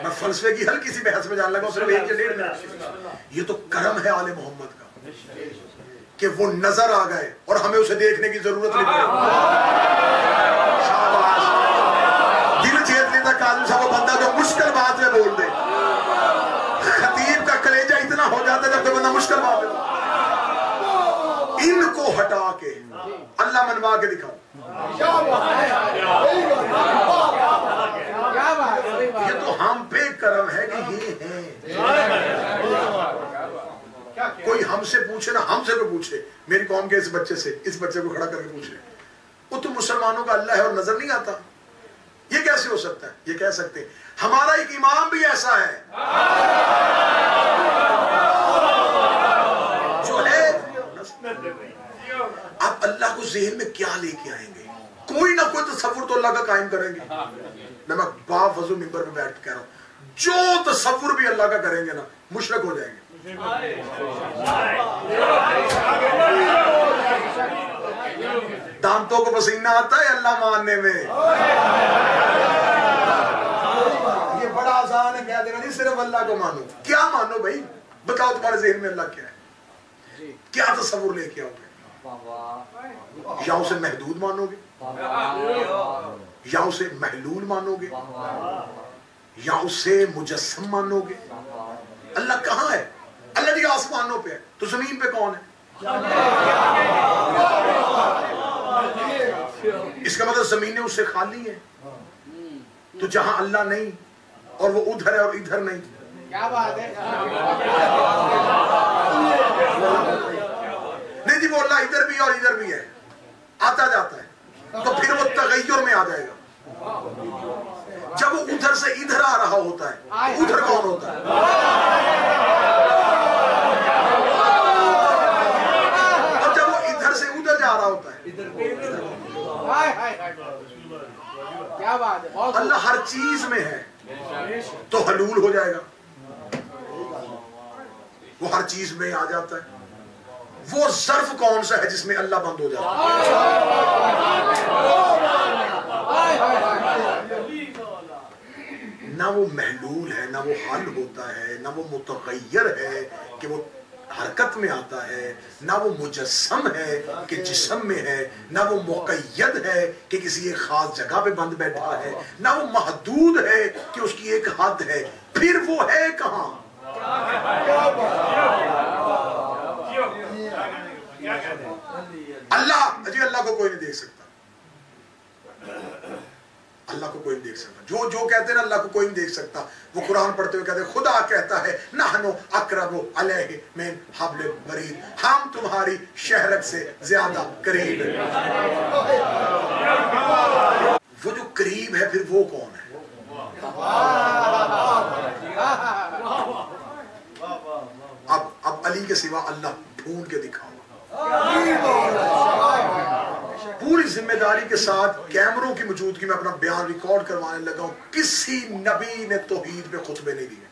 میں فلسفے کی ہلکی سی بحث میں جان لگا صرف 1 یا 1.5 منٹ. یہ تو کرم ہے آل محمد کا کہ وہ نظر آ گئے اور ہمیں اسے دیکھنے کی ضرورت نہیں پڑی. دل جیت لیتا کاظم صاحب وہ بندہ جو مشکل بات میں بول دے. خطیب کا کلیجہ اتنا ہو جاتا ہے جب تو بندہ مشکل بات میں. ان کو ہٹا کے اللہ منوا کے دکھاؤ. یہ تو ہم پہ کرم ہے کہ یہ ہیں. کوئی ہم سے پوچھے نا, ہم سے کوئی پوچھے میری قوم کے اس بچے سے, اس بچے کو کھڑا کر کے پوچھے وہ تو مسلمانوں کا اللہ ہے اور نظر نہیں آتا, یہ کیسے ہو سکتا ہے؟ یہ کہہ سکتے ہمارا ایک امام بھی ایسا ہے جو ہے. اب اللہ کو ذہن میں کیا لے کے آئیں گے؟ کوئی نہ کوئی تصور تو اللہ کا قائم کریں گے. میں باپ وضو ممبر پہ بیٹھ کے کہہ رہا ہوں, جو تصور بھی اللہ کا کریں گے نا مشرک ہو جائیں گے. دانتوں کو پسینہ آتا ہے اللہ ماننے میں. یہ بڑا آسان ہے کہہ دینا نہیں صرف اللہ کو مانو. کیا مانو بھائی, بتاؤ تمہارے ذہن میں اللہ کیا ہے, کیا تصور لے کے آؤ گے؟ یا اسے محدود مانو گے, یا اسے محلول مانو گے, یا اسے مجسم مانو گے؟ اللہ کہاں ہے؟ اللہ جی آسمانوں پہ ہے, تو زمین پہ کون ہے؟ اس کا مطلب زمینیں اس سے خالی ہیں. تو جہاں اللہ نہیں اور وہ ادھر ہے اور ادھر نہیں, کیا بات ہے؟ نہیں جی وہ اللہ ادھر بھی اور ادھر بھی ہے, آتا جاتا ہے, تو پھر وہ تغیر میں آ جائے گا. جب وہ ادھر سے ادھر آ رہا ہوتا ہے ادھر کون ہوتا ہے؟ اور جب وہ ادھر سے ادھر جا رہا ہوتا ہے کیا بات ہے؟ اللہ ہر چیز میں ہے تو حلول ہو جائے گا. وہ ہر چیز میں آ جاتا ہے. وہ ظرف کون سا ہے جس میں اللہ بند ہو جاتا ہے؟ نہ وہ محلول ہے, نہ وہ حل ہوتا ہے, نہ وہ متغیر ہے کہ وہ حرکت میں آتا ہے, نہ وہ مجسم ہے کہ جسم میں ہے, نہ وہ مقید ہے کہ کسی ایک خاص جگہ پہ بند بیٹھا ہے, نہ وہ محدود ہے کہ اس کی ایک حد ہے. پھر وہ ہے کہاں؟ اللہ جی اللہ کو کوئی نہیں دیکھ سکتا. اللہ کو کوئی نہیں دیکھ سکتا. جو کہتے ہیں نا اللہ کو کوئی نہیں دیکھ سکتا, وہ قرآن پڑھتے ہوئے کہتے ہیں خدا کہتا ہے نحنو اقرب علیہ من حبل الورید, ہم تمہاری شہرت سے زیادہ قریب ہیں. وہ جو قریب ہے پھر وہ کون ہے؟ اب علی کے سوا اللہ ڈھونڈ کے دکھاؤ. پوری ذمہ داری کے ساتھ کیمروں کی موجودگی میں اپنا بیان ریکارڈ کروانے لگا ہوں. کسی نبی نے توحید پہ خطبے نہیں دیے,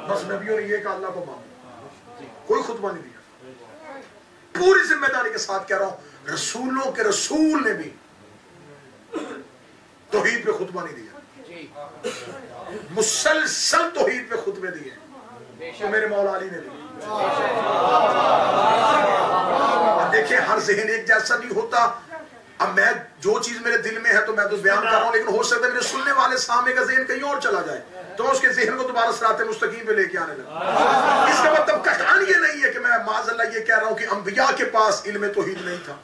بس نبیوں نے یہ کہا اللہ کو مانو, کوئی خطبہ نہیں دیا. پوری ذمہ داری کے ساتھ کہہ رہا ہوں رسولوں کے رسول نے بھی توحید پہ خطبہ نہیں دیا, مسلسل توحید پہ خطبے دیے تو میرے مولا علی نے دیے. دیکھیں ہر ذہن ایک جیسا نہیں ہوتا. اب میں جو چیز میرے دل میں ہے تو میں تو بیان کر رہا ہوں, لیکن ہو سکتا ہے میرے سننے والے سامنے کا ذہن کہیں اور چلا جائے تو اس کے ذہن کو دوبارہ صراط مستقیم پہ لے کے آنے لگا. اس کا مطلب کہان یہ نہیں ہے کہ میں معاذ اللہ یہ کہہ رہا ہوں کہ انبیاء کے پاس علم توحید نہیں تھا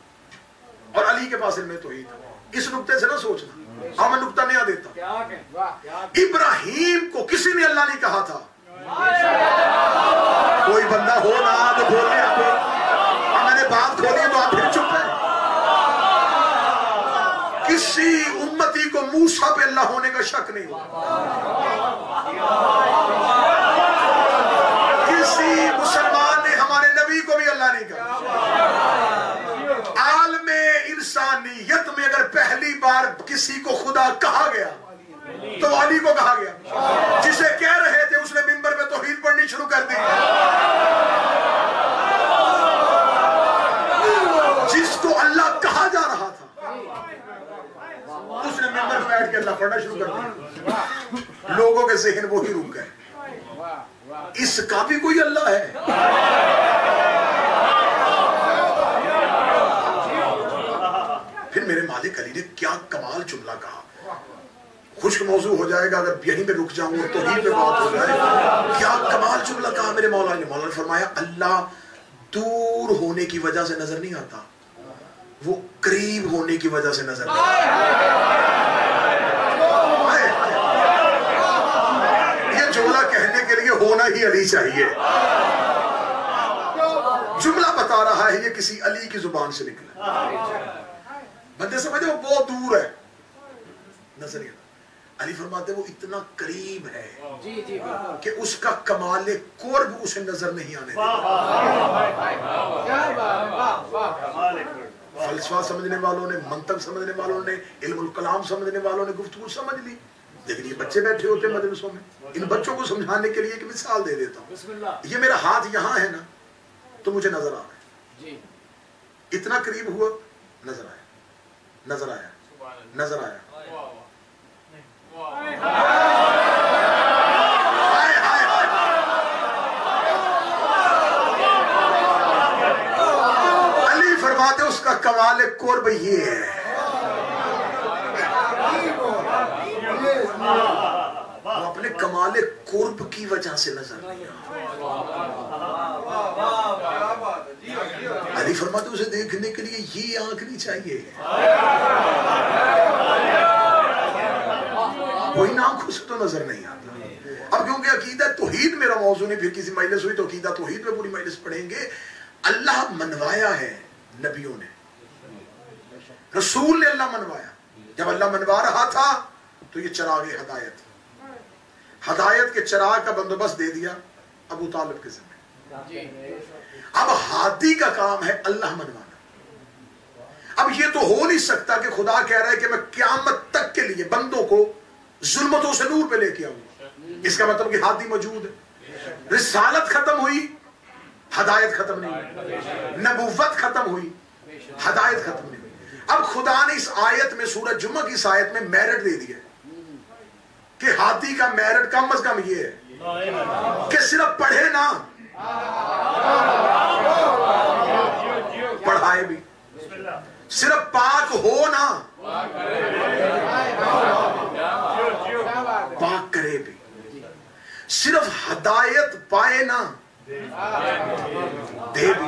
اور علی کے پاس علم توحید تھا. اس نقطے سے نہ سوچنا, ہاں میں نقطہ نیا دیتا. ابراہیم کو کسی نے اللہ نہیں کہا تھا. کوئی بندہ ہو نہ تو بولے آپ, میں نے بات کھولی تو آپ پھر چپ ہیں. کسی امتی کو موسیٰ پہ اللہ ہونے کا شک نہیں ہوا. کسی مسلمان نے ہمارے نبی کو بھی اللہ نہیں کہا. عالم انسانیت میں اگر پہلی بار کسی کو خدا کہا گیا تو علی کو کہا گیا. جسے کہہ رہے تھے اس نے منبر پہ توحید پڑھنی شروع کر دی. جس کو اللہ کہا جا رہا تھا اس نے منبر پہ بیٹھ کے اللہ پڑھنا شروع کر دیا. لوگوں کے ذہن وہی رک گئے. اس کا بھی کوئی اللہ ہے؟ پھر میرے مالک علی نے کیا کمال جملہ کہا. خشک موضوع ہو جائے گا اگر یہیں پہ رک جاؤں اور توحید پہ بات ہو جائے. کیا کمال جملہ کہا میرے مولا نے. مولا نے فرمایا اللہ دور ہونے کی وجہ سے نظر نہیں آتا, وہ قریب ہونے کی وجہ سے نظر نہیں آتا. یہ جملہ کہنے کے لیے ہونا ہی علی چاہیے. جملہ بتا رہا ہے یہ کسی علی کی زبان سے نکلا. بندے سمجھے وہ بہت دور ہے, نظر نہیں آتا. علی فرماتے وہ اتنا قریب ہے کہ اس کا کمال قرب اسے نظر نہیں آنے دیتا. فلسفہ سمجھنے والوں نے, منطق سمجھنے والوں نے, علم الکلام سمجھنے والوں نے گفتگو سمجھ لی, لیکن یہ بچے بیٹھے ہوتے ہیں مدرسوں میں. ان بچوں کو سمجھانے کے لیے ایک مثال دے دیتا ہوں. یہ میرا ہاتھ یہاں ہے نا تو مجھے نظر آ رہا ہے. اتنا قریب ہوا نظر آیا, نظر آیا, نظر آیا. علی فرماتے اس کا کمال قرب یہ ہے. وہ اپنے کمال قرب کی وجہ سے نظر نہیں آتا. علی فرماتے اسے دیکھنے کے لیے یہ آنکھ نہیں چاہیے, کوئی آنکھوں سے تو نظر نہیں آتا. اب کیونکہ عقیدہ توحید میرا موضوع نہیں, پھر کسی مجلس ہوئی تو عقیدہ توحید میں پوری مجلس پڑھیں گے. اللہ منوایا ہے نبیوں نے, رسول نے اللہ منوایا. جب اللہ منوا رہا تھا تو یہ چراغ ہدایت, ہدایت کے چراغ کا بندوبست دے دیا ابو طالب کے ذمہ. اب ہادی کا کام ہے اللہ منوانا. اب یہ تو ہو نہیں سکتا کہ خدا کہہ رہا ہے کہ میں قیامت تک کے لیے بندوں کو ظلمتوں سے نور پہ لے کے آؤں. اس کا مطلب کہ ہادی موجود ہے. رسالت ختم ہوئی, ہدایت ختم نہیں ہوئی. نبوت ختم ہوئی, ہدایت ختم نہیں ہوئی. اب خدا نے اس آیت میں, سورہ جمعہ کی اس آیت میں میرٹ دے دیا کہ ہادی کا میرٹ کم از کم یہ ہے کہ صرف پڑھے نہ, پڑھائے بھی. صرف پاک ہو نہ, پاک کرے بھی. صرف ہدایت پائے نہ, دے بھی.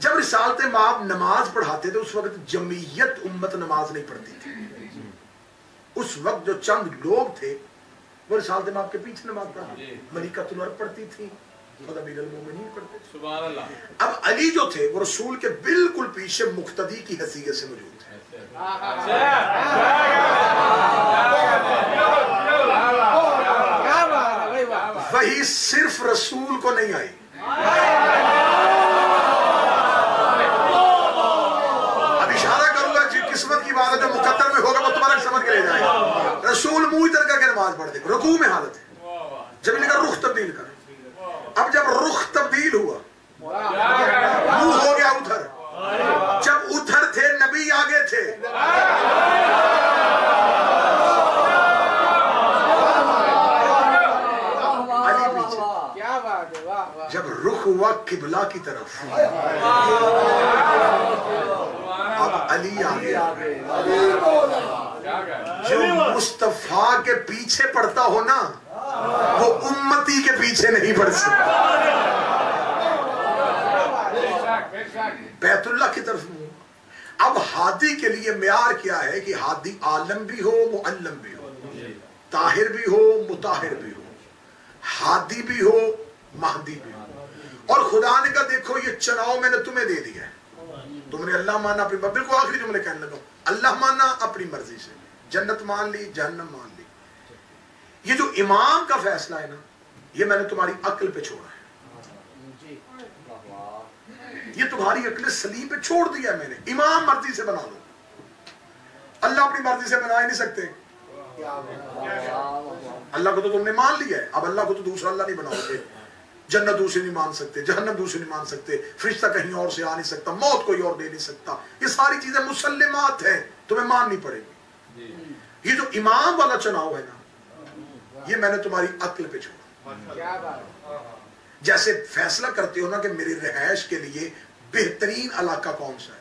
جب رسالت مآب نماز پڑھاتے تھے اس وقت جمعیت امت نماز نہیں پڑھتی تھی۔ اس وقت جو چند لوگ تھے وہ رسالت مآب کے پیچھے نماز پڑھتے، ملکۃ الارض پڑھتی تھی اور امیر المومنین پڑھتے تھے۔ سبحان اللہ۔ اب علی جو تھے وہ رسول کے بالکل پیچھے مقتدی کی حیثیت سے موجود تھے۔ وہی صرف رسول کو نہیں آئی، اب اشارہ کروں گا جی قسمت کی بات ہے، جو مقدر میں ہوگا وہ تمہارا سمجھ کے لے جائے گا۔ رسول منہ ادھر کر کے نماز پڑھتے، رکوع میں حالت ہے، جب لکھا رخ تبدیل کر، اب جب رخ تبدیل ہوا منہ ہو گیا ادھر، جب ادھر تھے نبی آگے تھے، علی پیچھے، جب رخ ہوا قبلہ کی طرف اب علی آگے، جو مصطفیٰ کے پیچھے پڑتا ہو نا وہ امتی کے پیچھے نہیں پڑ سکتا۔ بیت اللہ کی طرف منہ۔ اب ہادی کے لیے معیار کیا ہے کہ ہادی عالم بھی ہو معلم بھی ہو، طاہر بھی ہو مطہر بھی ہو، ہادی بھی ہو مہدی بھی ہو۔ اور خدا نے کہا دیکھو یہ چناؤ میں نے تمہیں دے دیا ہے، تم نے اللہ مانا اپنی مرضی، بالکل آخری جملے کہنے لگا، اللہ مانا اپنی مرضی سے، جنت مان لی جہنم مان لی۔ یہ جو امام کا فیصلہ ہے نا یہ میں نے تمہاری عقل پہ چھوڑا ہے، یہ تمہاری عقل سلیم پہ چھوڑ دیا ہے میں نے، امام مرضی سے بنا لو، اللہ اپنی مرضی سے بنا ہی نہیں سکتے۔ اللہ کو تو تم نے مان لیا ہے، اب اللہ کو تو دوسرا اللہ نہیں بناؤ گے، جنت دوسری نہیں مان سکتے، جہنم دوسری نہیں مان سکتے، فرشتہ کہیں اور سے آ نہیں سکتا، موت کوئی اور دے نہیں سکتا، یہ ساری چیزیں مسلمات ہیں، تمہیں ماننی پڑے گی۔ یہ جو امام والا چناؤ ہے نا یہ میں نے تمہاری عقل پہ چھوڑا۔ جیسے فیصلہ کرتے ہو نا کہ میری رہائش کے لیے بہترین علاقہ کون سا ہے،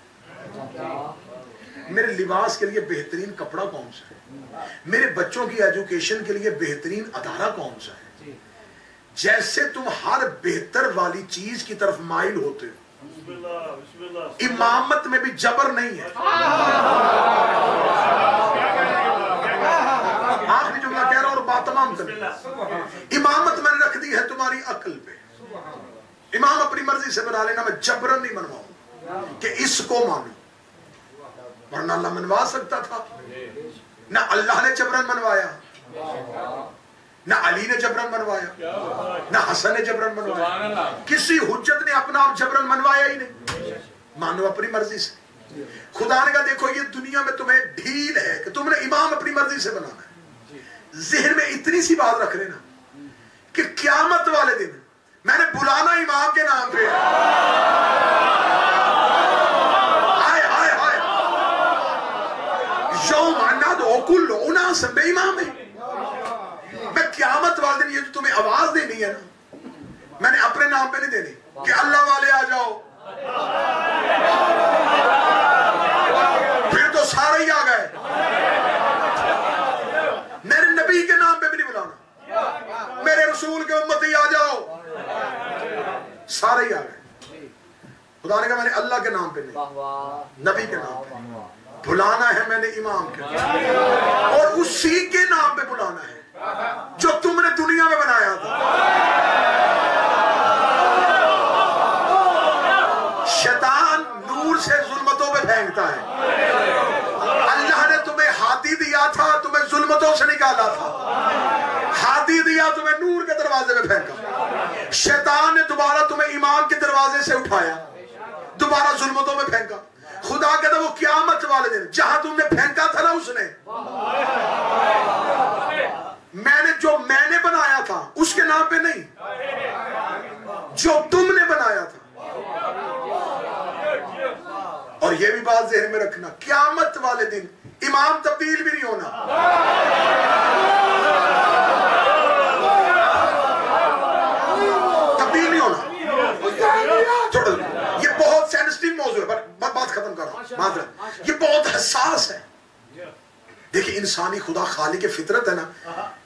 میرے لباس کے لیے بہترین کپڑا کون سا ہے، میرے بچوں کی ایجوکیشن کے لیے بہترین ادارہ کون سا ہے، جیسے تم ہر بہتر والی چیز کی طرف مائل ہوتے ہو، امامت میں بھی جبر نہیں ہے۔ آخری جملہ کہہ رہا ہوں اور بات تمام کر، امامت میں نے رکھ دی ہے تمہاری عقل پہ، امام اپنی مرضی سے بنا لینا، میں جبرن نہیں منواؤں کہ اس کو مانو، ورنہ اللہ منوا سکتا تھا، نہ اللہ نے جبرن منوایا، نہ علی نے جبرن منوایا، نہ حسن نے جبرن منوایا، کسی حجت نے اپنا آپ جبرن منوایا ہی نہیں، مانو اپنی مرضی سے۔ خدا نے کہا دیکھو یہ دنیا میں تمہیں ڈھیل ہے کہ تم نے امام اپنی مرضی سے بنانا ہے، ذہن میں اتنی سی بات رکھ لینا کہ قیامت والے دن میں نے بلانا امام کے نام پہ، ہائے ہائے ہائے، یوم ندعو کل اناس بے امام، میں قیامت والے دن یہ جو تمہیں آواز دینی ہے نا میں نے اپنے نام پہ نہیں دینی کہ اللہ والے آ جاؤ، پھر تو سارے ہی آ گئے، میرے نبی کے نام پہ بھی نہیں بلانا، میرے رسول کے امتی آ جاؤ، سارے ہی آ گئے۔ خدا نے کہا میں نے اللہ کے نام پہ نہیں، نبی کے نام پہ بلانا ہے، میں نے امام کے، اور اسی کے نام پہ بلانا ہے جو تم نے دنیا میں بنایا تھا۔ شیطان نور سے ظلمتوں پہ پھینکتا ہے، اللہ نے تمہیں ہادی دیا تھا، تمہیں ظلمتوں سے نکالا تھا، ہادی دیا تمہیں نور کے دروازے پہ پھینکا، شیطان نے دوبارہ تمہیں امام کے دروازے سے اٹھایا، دوبارہ ظلمتوں میں پھینکا۔ خدا کہتا وہ قیامت والے دن جہاں تم نے پھینکا تھا نا اس نے، میں نے بنایا تھا اس کے نام پہ نہیں، جو تم نے بنایا تھا۔ اور یہ بھی بات ذہن میں رکھنا قیامت والے دن امام تبدیل بھی نہیں ہونا، تبدیل نہیں ہونا۔ یہ بہت سینسٹیو موضوع ہے، بات ختم کر رہا ہوں، یہ بہت حساس ہے۔ دیکھیں انسانی خدا خالق فطرت ہے نا،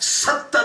70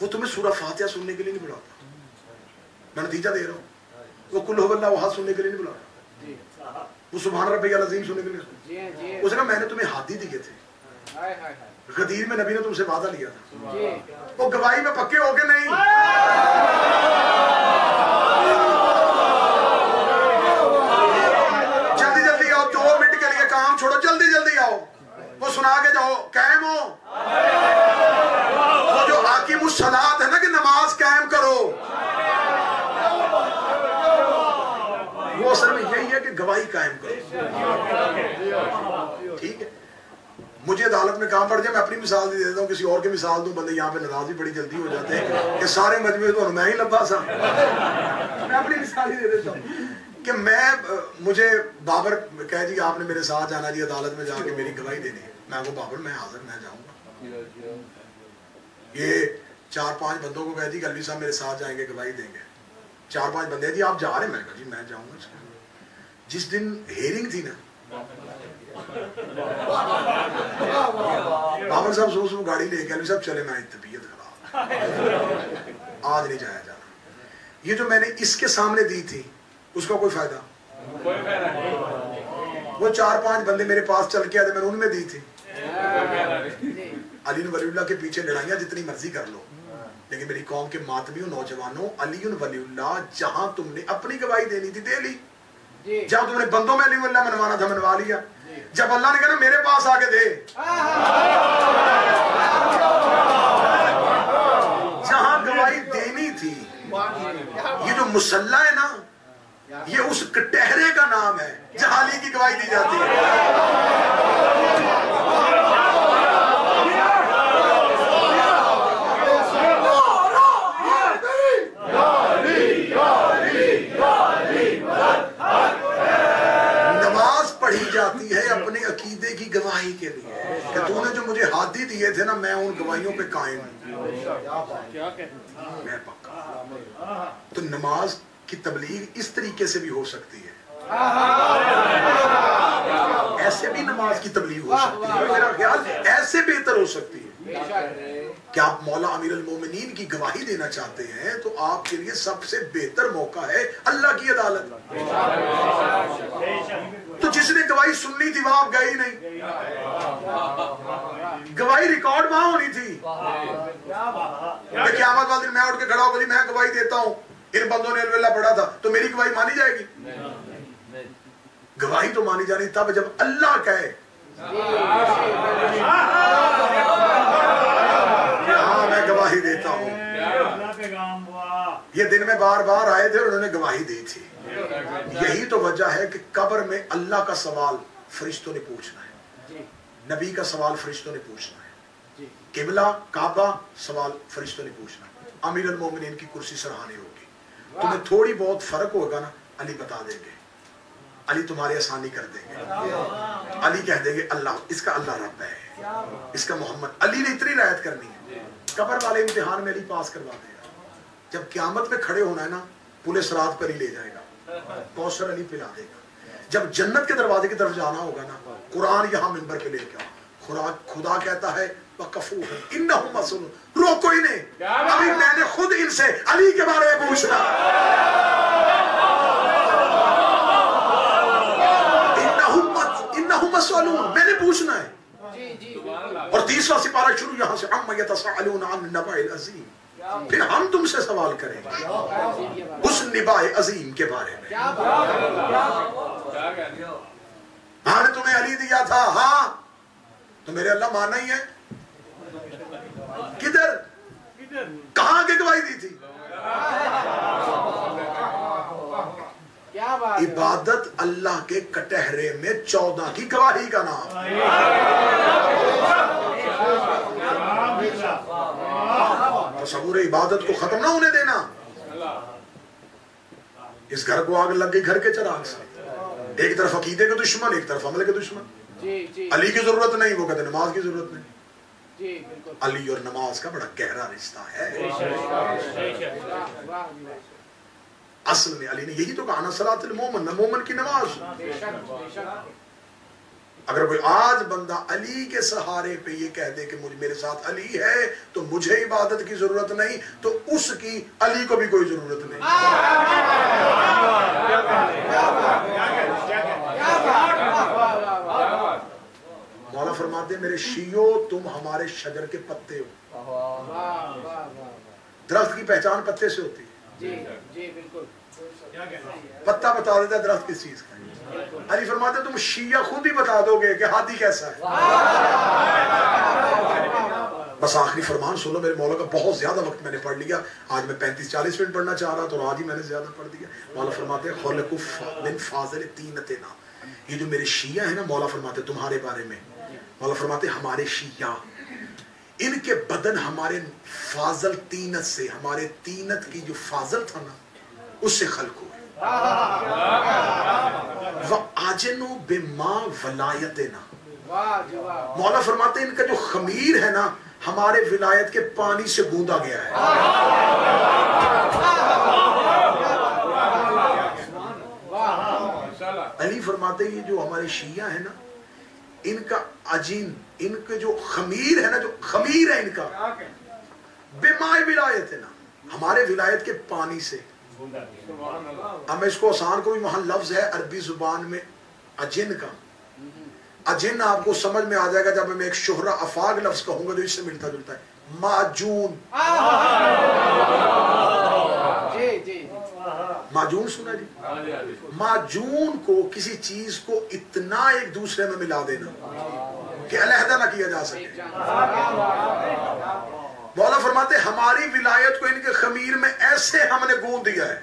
وہ تمہیں سورہ فاتحہ سننے کے لیے نہیں بلاتا، میں نتیجہ دے رہا ہوں، وہ کل هو اللہ احد سننے کے لیے نہیں بلاتا، وہ سبحان ربی العظیم سننے کے لیے، اس نے کہا میں نے تمہیں ہاتھی دیے تھے، غدیر میں نبی نے تم سے وعدہ لیا تھا، وہ گواہی میں پکے ہو کے نہیں، جلدی جلدی آؤ، 2 منٹ کے لیے کام چھوڑو، جلدی جلدی آؤ، وہ سنا کے جاؤ، قائم ہو، وہ جو حاکم الصلاۃ ہے نا کہ نماز قائم کرو، وہ اصل میں یہی ہے کہ گواہی قائم کرو، ٹھیک ہے؟ مجھے عدالت میں کام پڑ جائے، میں اپنی مثال دے دیتا ہوں، کسی اور کی مثال دوں، بندے یہاں پہ ناراض بھی بڑی جلدی ہو جاتے ہیں کہ سارے مجموعے تو میں ہی لبا سا، میں اپنی مثال ہی دے دیتا ہوں کہ مجھے بابر کہہ جی آپ نے میرے ساتھ جانا جی عدالت میں جا کے میری گواہی دینی ہے، میں وہ بابر میں حاضر، میں جاؤں گا، یہ 4-5 بندوں کو کہہ دی کہ علوی صاحب میرے ساتھ جائیں گے گواہی دیں گے، 4-5 بندے جی آپ جا رہے ہیں، میں کہا جی میں جاؤں گا، جس دن ہیرنگ تھی نا بابر صاحب سو گاڑی لے کے علوی صاحب چلے میں طبیعت خراب آج نہیں جایا جانا، یہ جو میں نے اس کے سامنے دی تھی اس کا کوئی فائدہ، وہ 4-5 بندے میرے پاس چل کے آتے میں نے ان میں دی تھی، علی ولی اللہ کے پیچھے لڑائیاں جتنی مرضی کر لو، لیکن میری قوم کے ماتمیوں نوجوانوں، علی ولی اللہ جہاں تم نے اپنی گواہی دینی تھی دے لی، جہاں تم نے بندوں میں علی ولی اللہ منوانا تھا منوا لیا، جب اللہ نے کہا نا میرے پاس آ کے دے، جہاں گواہی دینی تھی، یہ جو مسلح ہے نا یہ اس کٹہرے کا نام ہے جہاں علی کی گواہی دی جاتی ہے، پڑھی جاتی ہے اپنے عقیدے کی گواہی کے لیے کہ تو نے جو مجھے ہاتھی دیے تھے نا میں ان گواہیوں پہ قائم ہوں، میں پکا، تو نماز کی تبلیغ اس طریقے سے بھی ہو سکتی ہے، ایسے بھی نماز کی تبلیغ ہو سکتی ہے، میرا خیال ایسے بہتر ہو سکتی ہے کہ آپ مولا امیر المومنین کی گواہی دینا چاہتے ہیں تو آپ کے لیے سب سے بہتر موقع ہے اللہ کی عدالت، تو جس نے گواہی سننی تھی وہاں آپ گئے ہی نہیں، گواہی ریکارڈ وہاں ہونی تھی کہ قیامت والے دن میں اٹھ کے کھڑا ہو گئی میں گواہی دیتا ہوں ان بندوں نے اللہ پڑھا تھا تو میری گواہی مانی جائے گی، گواہی تو مانی جانی تب جب اللہ کہے ہاں میں گواہی دیتا ہوں، یہ دن میں بار بار آئے تھے اور انہوں نے گواہی دی تھی، یہی تو وجہ ہے کہ قبر میں اللہ کا سوال فرشتوں نے پوچھنا ہے، نبی کا سوال فرشتوں نے پوچھنا ہے، قبلہ کعبہ سوال فرشتوں نے پوچھنا ہے، امیر المومنین کی کرسی سرہانی ہوگی، تمہیں تھوڑی بہت فرق ہوگا نا علی بتا دیں گے، علی تمہاری آسانی کر دیں گے، علی کہہ دیں گے اللہ اس کا اللہ رب ہے، اس کا محمد، علی نے اتنی رعایت کرنی ہے، قبر والے امتحان میں علی پاس کروا دے گا، جب قیامت میں کھڑے ہونا ہے نا پورے صراط پر ہی لے جائے گا، کوثر علی پلا دے گا، جب جنت کے دروازے کی طرف جانا ہوگا نا قرآن یہاں منبر پہ لے کے خدا کہتا ہے وَقَفُوهُمْ إِنَّهُمْ مَسْئُولُونَ، روکو ہی نہیں، ابھی میں نے خود ان سے علی کے بارے میں پوچھنا، إِنَّهُمْ مَسْئُولُونَ میں نے پوچھنا ہے، اور 30واں سپارہ شروع یہاں سے عَمَّ يَتَسَاءَلُونَ عَنِ النَّبَإِ الْعَظِيمِ، پھر ہم تم سے سوال کریں گے اس نباء عظیم کے بارے میں، ہاں نے تمہیں علی دیا تھا، ہاں تو میرے اللہ مانا ہی ہے، کدھر کہاں کی گواہی دی تھی، عبادت اللہ کے کٹہرے میں 14 کی گواہی کا نام، تصور عبادت کو ختم نہ ہونے دینا، اس گھر کو آگ لگ گئی گھر کے چراغ سے، ایک طرف عقیدے کے دشمن ایک طرف عمل کے دشمن، علی کی ضرورت نہیں وہ کہتے نماز کی ضرورت نہیں، علی اور نماز کا بڑا گہرا رشتہ ہے، اصل میں علی نے یہی تو کہا نا صلاۃ المومن، مومن کی نماز، اگر کوئی آج بندہ علی کے سہارے پہ یہ کہہ دے کہ میرے ساتھ علی ہے تو مجھے عبادت کی ضرورت نہیں، تو اس کی علی کو بھی کوئی ضرورت نہیں۔ مولا فرماتے ہیں میرے شیعوں تم ہمارے شجر کے پتے ہو۔ درخت کی پہچان پتے سے ہوتی ہے، پتا بتا دیتا ہے درخت کس چیز کا۔ علی فرماتے تم شیعہ خود ہی بتا دو گے کہ ہادی کیسا ہے۔ بس آخری فرمان سنو، میرے مولا کا بہت زیادہ وقت میں نے پڑھ لیا، آج میں 35-40 منٹ پڑھنا چاہ رہا تھا اور آج ہی میں نے زیادہ پڑھ دیا۔ مولا فرماتے ہیں خلق من فاضل طینتنا، یہ جو میرے شیعہ ہیں نا، مولا فرماتے تمہارے بارے میں، مولا فرماتے ہمارے شیعہ ان کے بدن ہمارے فاضل طینت سے، ہمارے طینت کی جو فاضل تھا نا اس سے خلق ہوئے۔ وَآجِنُوا بِمَا وَلَایَتِنَا، مولا فرماتے ہیں ان کا جو خمیر ہے نا ہمارے ولایت کے پانی سے گوندا گیا ہے۔ علی فرماتے ہیں یہ جو ہمارے شیعہ ہیں نا، ان کا عجین، ان کے جو خمیر ہے نا، جو خمیر ہے ان کا، بِمَا وَلَایَتِنَا، ہمارے ولایت کے پانی سے۔ اب میں اس کو آسان کو بھی، وہاں لفظ ہے عربی زبان میں اجن کا، اجن آپ کو سمجھ میں آ جائے گا جب میں ایک شہرہ افاق لفظ کہوں گا جو اس سے ملتا جلتا ہے، معجون۔ معجون سنا جی؟ معجون کو، کسی چیز کو اتنا ایک دوسرے میں ملا دینا کہ علیحدہ نہ کیا جا سکے۔ مولا فرماتے ہماری ولایت کو ان کے خمیر میں ایسے ہم نے گوندھ دیا ہے،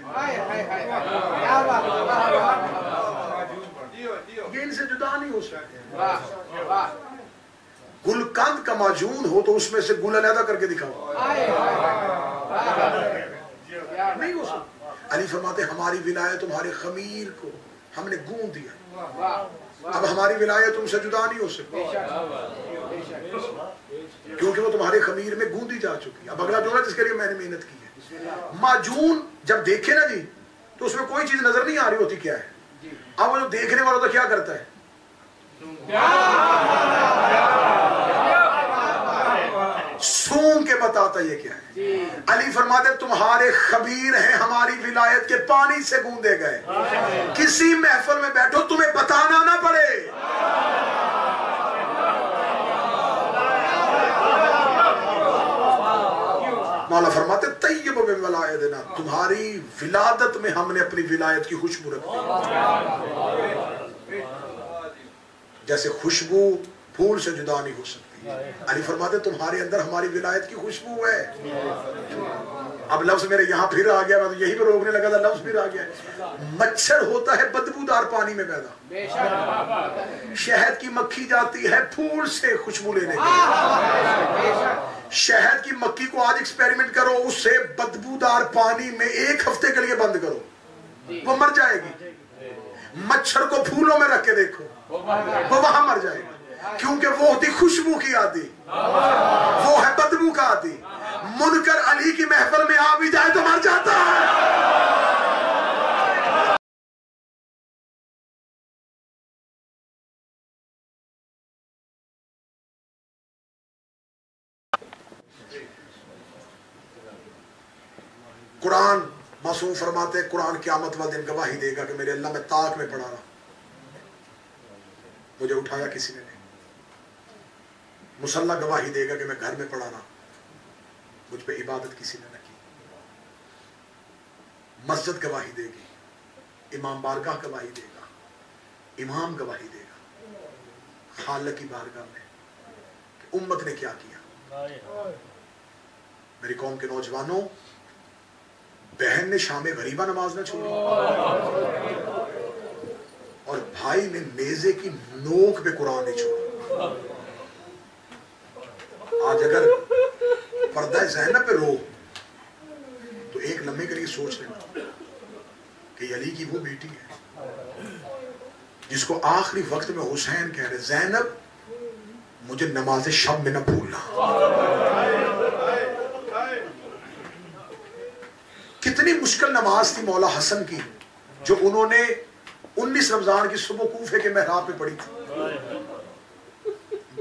یہ ان سے جدا نہیں ہو سکتے۔ گلقند کا معجون ہو تو اس میں سے گل علیحدہ کر کے دکھاؤ، نہیں ہو سکتا۔ علی فرماتے ہماری ولایت تمہارے خمیر کو ہم نے گوندھ دیا، اب ہماری ولایت تم سے جدا نہیں ہو سکتی کیونکہ وہ تمہارے خمیر میں گوندی جا چکی۔ اب اگلا جملہ جس کے لیے میں نے محنت کی ہے، معجون جب دیکھے نا جی تو اس میں کوئی چیز نظر نہیں آ رہی ہوتی کیا ہے، اب وہ جو دیکھنے والا تو کیا کرتا ہے، سونگ کے بتاتا یہ کیا ہے۔ علی فرماتے تمہارے خبیر ہیں ہماری ولایت کے پانی سے گوندے گئے، کسی محفل میں بیٹھو تمہیں بتانا نہ پڑے۔ مولا فرماتے طیب بولایتنا، تمہاری ولادت میں ہم نے اپنی ولایت کی خوشبو رکھ دی، جیسے خوشبو پھول سے جدا نہیں ہو سکتی۔ علی فرماتے تمہارے اندر ہماری ولایت کی خوشبو ہے۔ اب لفظ میرے یہاں پھر آ گیا، میں تو یہی پہ روکنے لگا تھا، لفظ پھر آ گیا۔ مچھر ہوتا ہے بدبودار پانی میں پیدا، شہد کی مکھی جاتی ہے پھول سے خوشبو لینے کے لیے۔ شہد کی مکھی کو آج ایکسپیریمنٹ کرو، اس سے بدبودار پانی میں 1 ہفتے کے لیے بند کرو، وہ مر جائے گی۔ مچھر کو پھولوں میں رکھ کے دیکھو، وہ وہاں مر جائے گا، کیونکہ وہ ہوتی خوشبو کی عادی، وہ ہے بدبو کا عادی۔ منکر علی کی محفل میں آ بھی جائے تو مر جاتا ہے۔ قرآن معصوم فرماتے ہیں قرآن قیامت والے دن گواہی دے گا کہ میرے اللہ میں طاق میں پڑا رہا، مجھے اٹھایا کسی نے نہیں۔ مصلی گواہی دے گا کہ میں گھر میں پڑا رہا، مجھ پہ عبادت کسی نے نہ کی۔ مسجد گواہی دے گی، امام بارگاہ گواہی دے گا، امام گواہی دے گا خالق کی بارگاہ میں کہ امت نے کیا کیا۔ میری قوم کے نوجوانوں، بہن نے شام غریبہ نماز نہ چھوڑی اور بھائی نے نیزے کی نوک پہ قرآن نہیں چھوڑا۔ آج اگر پردہ ذہن پہ رو تو ایک لمحے کے لیے سوچ لینا کہ علی کی وہ بیٹی ہے جس کو آخری وقت میں حسین کہہ رہے زینب مجھے نماز شب میں نہ بھولنا۔ کتنی مشکل نماز تھی مولا حسن کی جو انہوں نے 19 رمضان کی صبح کوفے کے محراب پہ پڑھی تھی۔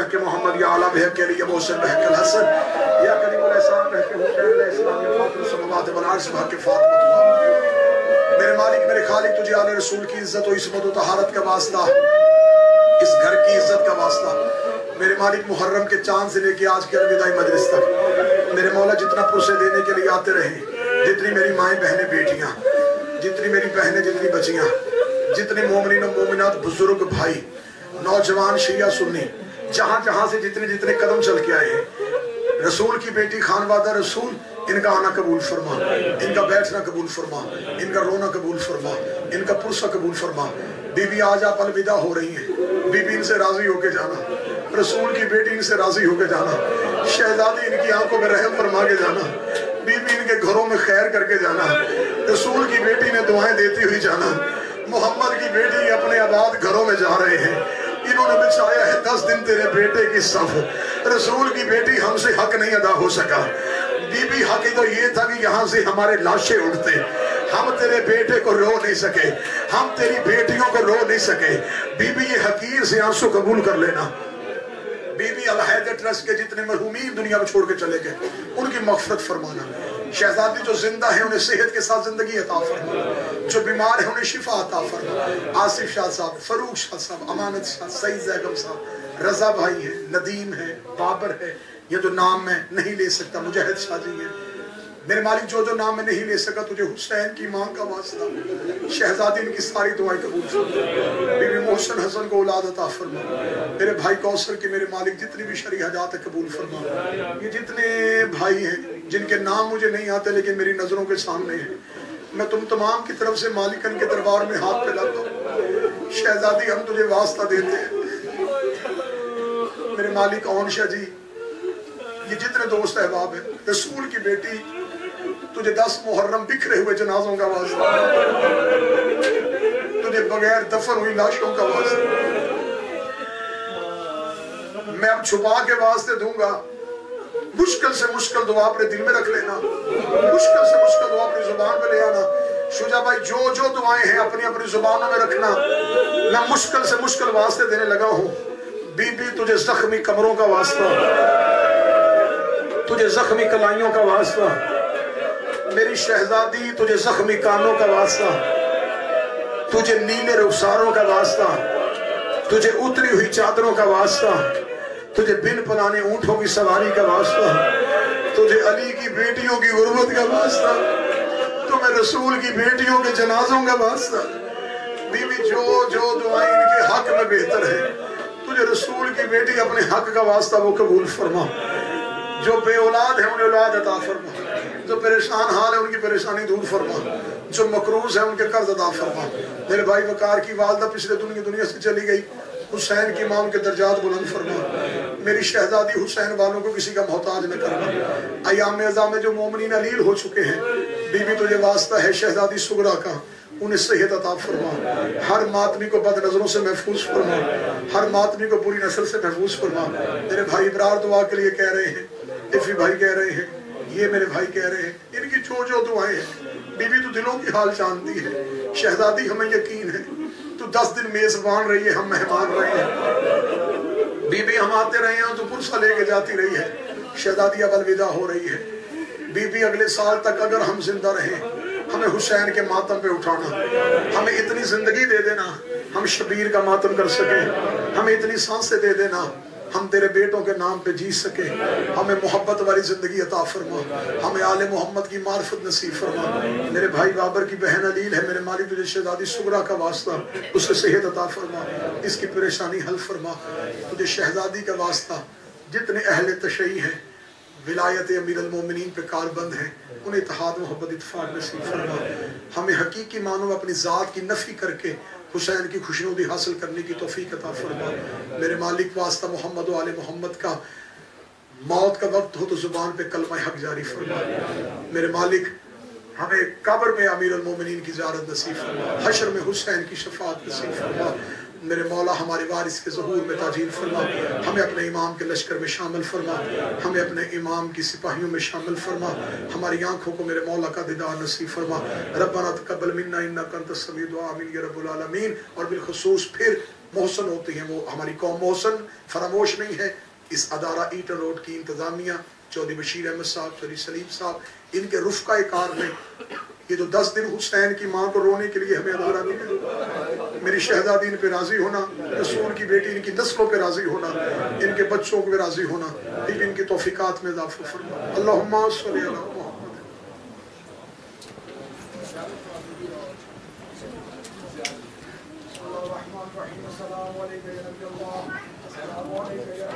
بحق محمد یا اعلیٰ بحق علی محسن بحق الحسن یا کریم الاحسان بحق حسین علیہ السلام یا فاطر السماوات والارض بحق فاطمہ اللہ۔ میرے مالک میرے خالق تجھے آل رسول کی عزت و عصمت و طہارت کا واسطہ، اس گھر کی عزت کا واسطہ، میرے مالک محرم کے چاند سے لے کے آج کے الوداعی مجلس تک میرے مولا جتنا پرسے دینے کے لیے آتے رہے، جتنی میری مائیں بہنیں بیٹیاں، جتنی میری بہنیں جتنی بچیاں، جتنے مومنین و مومنات بزرگ بھائی نوجوان شیعہ سنی جہاں جہاں سے جتنے جتنے قدم چل کے آئے ہیں، رسول کی بیٹی خانوادہ رسول ان کا آنا قبول فرما، ان کا بیٹھنا قبول فرما، ان کا رونا قبول فرما، ان کا پرسہ قبول فرما۔ بی بی آج آپ الوداع ہو رہی ہیں، بی بی ان سے راضی ہو کے جانا، رسول کی بیٹی ان سے راضی ہو کے جانا، شہزادی ان کی آنکھوں میں رحم فرما کے جانا، بی بی ان کے گھروں میں خیر کر کے جانا، رسول کی بیٹی نے دعائیں دیتی ہوئی جانا، محمد کی بیٹی اپنے آباد گھروں میں جا رہے ہیں، انہوں نے بچھایا ہے 10 دن تیرے بیٹے کی صف، رسول کی بیٹی ہم سے حق نہیں ادا ہو سکا، بی بی حق تو یہ تھا کہ یہاں سے ہمارے لاشیں اڑتے، ہم تیرے بیٹے کو رو نہیں سکے، ہم تیری بیٹیوں کو رو نہیں سکے، بی بی یہ حقیر سے آنسو قبول کر لینا۔ بی بی الحیدر ٹرسٹ کے جتنے مرحومین دنیا میں چھوڑ کے چلے گئے ان کی مغفرت فرمانا، شہزادی جو زندہ ہیں انہیں صحت کے ساتھ زندگی عطا فرما، جو بیمار ہیں انہیں شفا عطا فرما، آصف شاہ صاحب، فروخ شاہ صاحب، امانت شاہ، سعید زیگم صاحب، رضا بھائی ہیں، ندیم ہے، بابر ہے، یہ جو نام میں نہیں لے سکتا، مجاہد شاہ جی ہیں، میرے مالک جو جو نام میں نہیں لے سکا تجھے حسین کی ماں کا واسطہ، شہزادی ان کی ساری دعائیں قبول فرما، بی بی محسن حسن کو اولاد عطا فرما، میرے بھائی کوثر کے میرے مالک جتنی بھی شرعی حاجات قبول فرما، یہ جتنے بھائی ہیں جن کے نام مجھے نہیں آتے لیکن میری نظروں کے سامنے ہیں، میں تم تمام کی طرف سے مالکن کے دربار میں ہاتھ پہ لاتا ہوں، شہزادی ہم تجھے واسطہ دیتے ہیں، میرے مالک اون شاہ جی، یہ جتنے دوست احباب ہیں، رسول کی بیٹی تجھے 10 محرم بکھرے ہوئے جنازوں کا واسطہ، تجھے بغیر دفن ہوئی لاشوں کا واسطہ، میں اب چھپا کے واسطے دوں گا، مشکل سے مشکل دعا اپنے دل میں رکھ لینا، مشکل سے مشکل دعا اپنی زبان پہ لے آنا، شجاع بھائی جو جو دعائیں ہیں اپنی اپنی زبانوں میں رکھنا، میں مشکل سے مشکل واسطے دینے لگا ہوں، بی بی تجھے زخمی کمروں کا واسطہ، تجھے زخمی کلائیوں کا واسطہ، میری شہزادی تجھے زخمی کانوں کا واسطہ، تجھے نیلے رخساروں کا واسطہ، تجھے اتری ہوئی چادروں کا واسطہ، تجھے بن پلانے اونٹوں کی سواری کا واسطہ، تجھے علی کی بیٹیوں کی غربت کا واسطہ، تمہیں رسول کی بیٹیوں کے جنازوں کا واسطہ، بی بی جو جو دعائیں ان کے حق میں بہتر ہے، تجھے رسول کی بیٹی اپنے حق کا واسطہ وہ قبول فرما، جو بے اولاد ہیں انہیں اولاد عطا فرما، جو پریشان حال ہے ان کی پریشانی دور فرما، جو مقروض ہیں ان کے قرض عطا فرما، میرے بھائی وقار کی والدہ پچھلے دنیا سے چلی گئی، حسین کی ماں ان کے درجات بلند فرما، میری شہزادی حسین والوں کو کسی کا محتاج نہ کرنا، ایام اعزاء میں جو مومنین علیل ہو چکے ہیں، بی بی تجھے واسطہ ہے شہزادی سغرا کا، انہیں صحت عطا فرما، ہر ماتمی کو بد نظروں سے محفوظ فرما، ہر ماتمی کو بری نسل سے محفوظ فرما، میرے بھائی ابرار دعا کے لیے کہہ رہے ہیں، افی بھائی کہہ رہے ہیں، یہ میرے بھائی کہہ رہے ہیں، ان کی جو جو دعائیں ہیں، بی بی تو دلوں کی حال جانتی ہے، شہزادی ہمیں یقین ہے، تو 10 دن میزبان رہی ہے، ہم مہمان رہے ہیں، بی بی ہم آتے رہے ہیں تو پرسہ لے کے جاتی رہی ہے، شہزادی اب الوداع ہو رہی ہے، بی بی اگلے سال تک اگر ہم زندہ رہیں، ہمیں حسین کے ماتم پہ اٹھانا، ہمیں اتنی زندگی دے دینا، ہم شبیر کا ماتم کر سکیں، ہمیں اتنی سانسیں دے دینا، ہم تیرے بیٹوں کے نام پہ جی سکے، ہمیں محبت والی زندگی عطا فرما، ہمیں آل محمد کی معرفت نصیب فرما، میرے بھائی بابر کی بہن علیل ہے، میرے مالک تجھے شہزادی سغرا کا واسطہ، اسے صحت عطا فرما، اس کی پریشانی حل فرما، تجھے شہزادی کا واسطہ، جتنے اہل تشیع ہیں، ولایت امیر المومنین پہ کاربند ہیں، انہیں اتحاد محبت اتفاق نصیب فرما، ہمیں حقیقی معنوں میں اپنی ذات کی نفی کر کے حسین کی خوشنودی حاصل کرنے کی توفیق عطا فرما، میرے مالک واسطہ محمد و آل محمد کا، موت کا وقت ہو تو زبان پہ کلمہ حق جاری فرما، میرے مالک ہمیں قبر میں امیر المومنین کی زیارت نصیب فرما، حشر میں حسین کی شفاعت نصیب فرما، میرے مولا ہمارے وارث کے ظہور میں تاجیل فرما، ہمیں اپنے امام کے لشکر میں شامل فرما، ہمیں اپنے امام کی سپاہیوں میں شامل فرما، ہماری آنکھوں کو میرے مولا کا دیدار نصیب فرما، ربنا تقبل منا انک انت السمیع الدعاء آمین یا رب العالمین، اور بالخصوص پھر محسن ہوتے ہیں، وہ ہماری قوم محسن فراموش نہیں ہے۔ اس ادارہ ایٹر روڈ کی انتظامیہ، چودھری بشیر احمد صاحب، چودھری سلیم صاحب، ان کے رفقۂ کار نے یہ جو 10 دن حسین کی ماں کو رونے کے لیے ہمیں ادارہ دیا، میری شہزادی ان پہ راضی ہونا، رسول کی بیٹی ان کی نسلوں پہ راضی ہونا، ان کے بچوں پہ راضی ہونا، پھر ان کی توفیقات میں اضافہ فرما۔ اللہم صلی علی محمد۔ الرحمن الرحیم، السلام علیکم یا نبی اللہ، السلام علیکم یا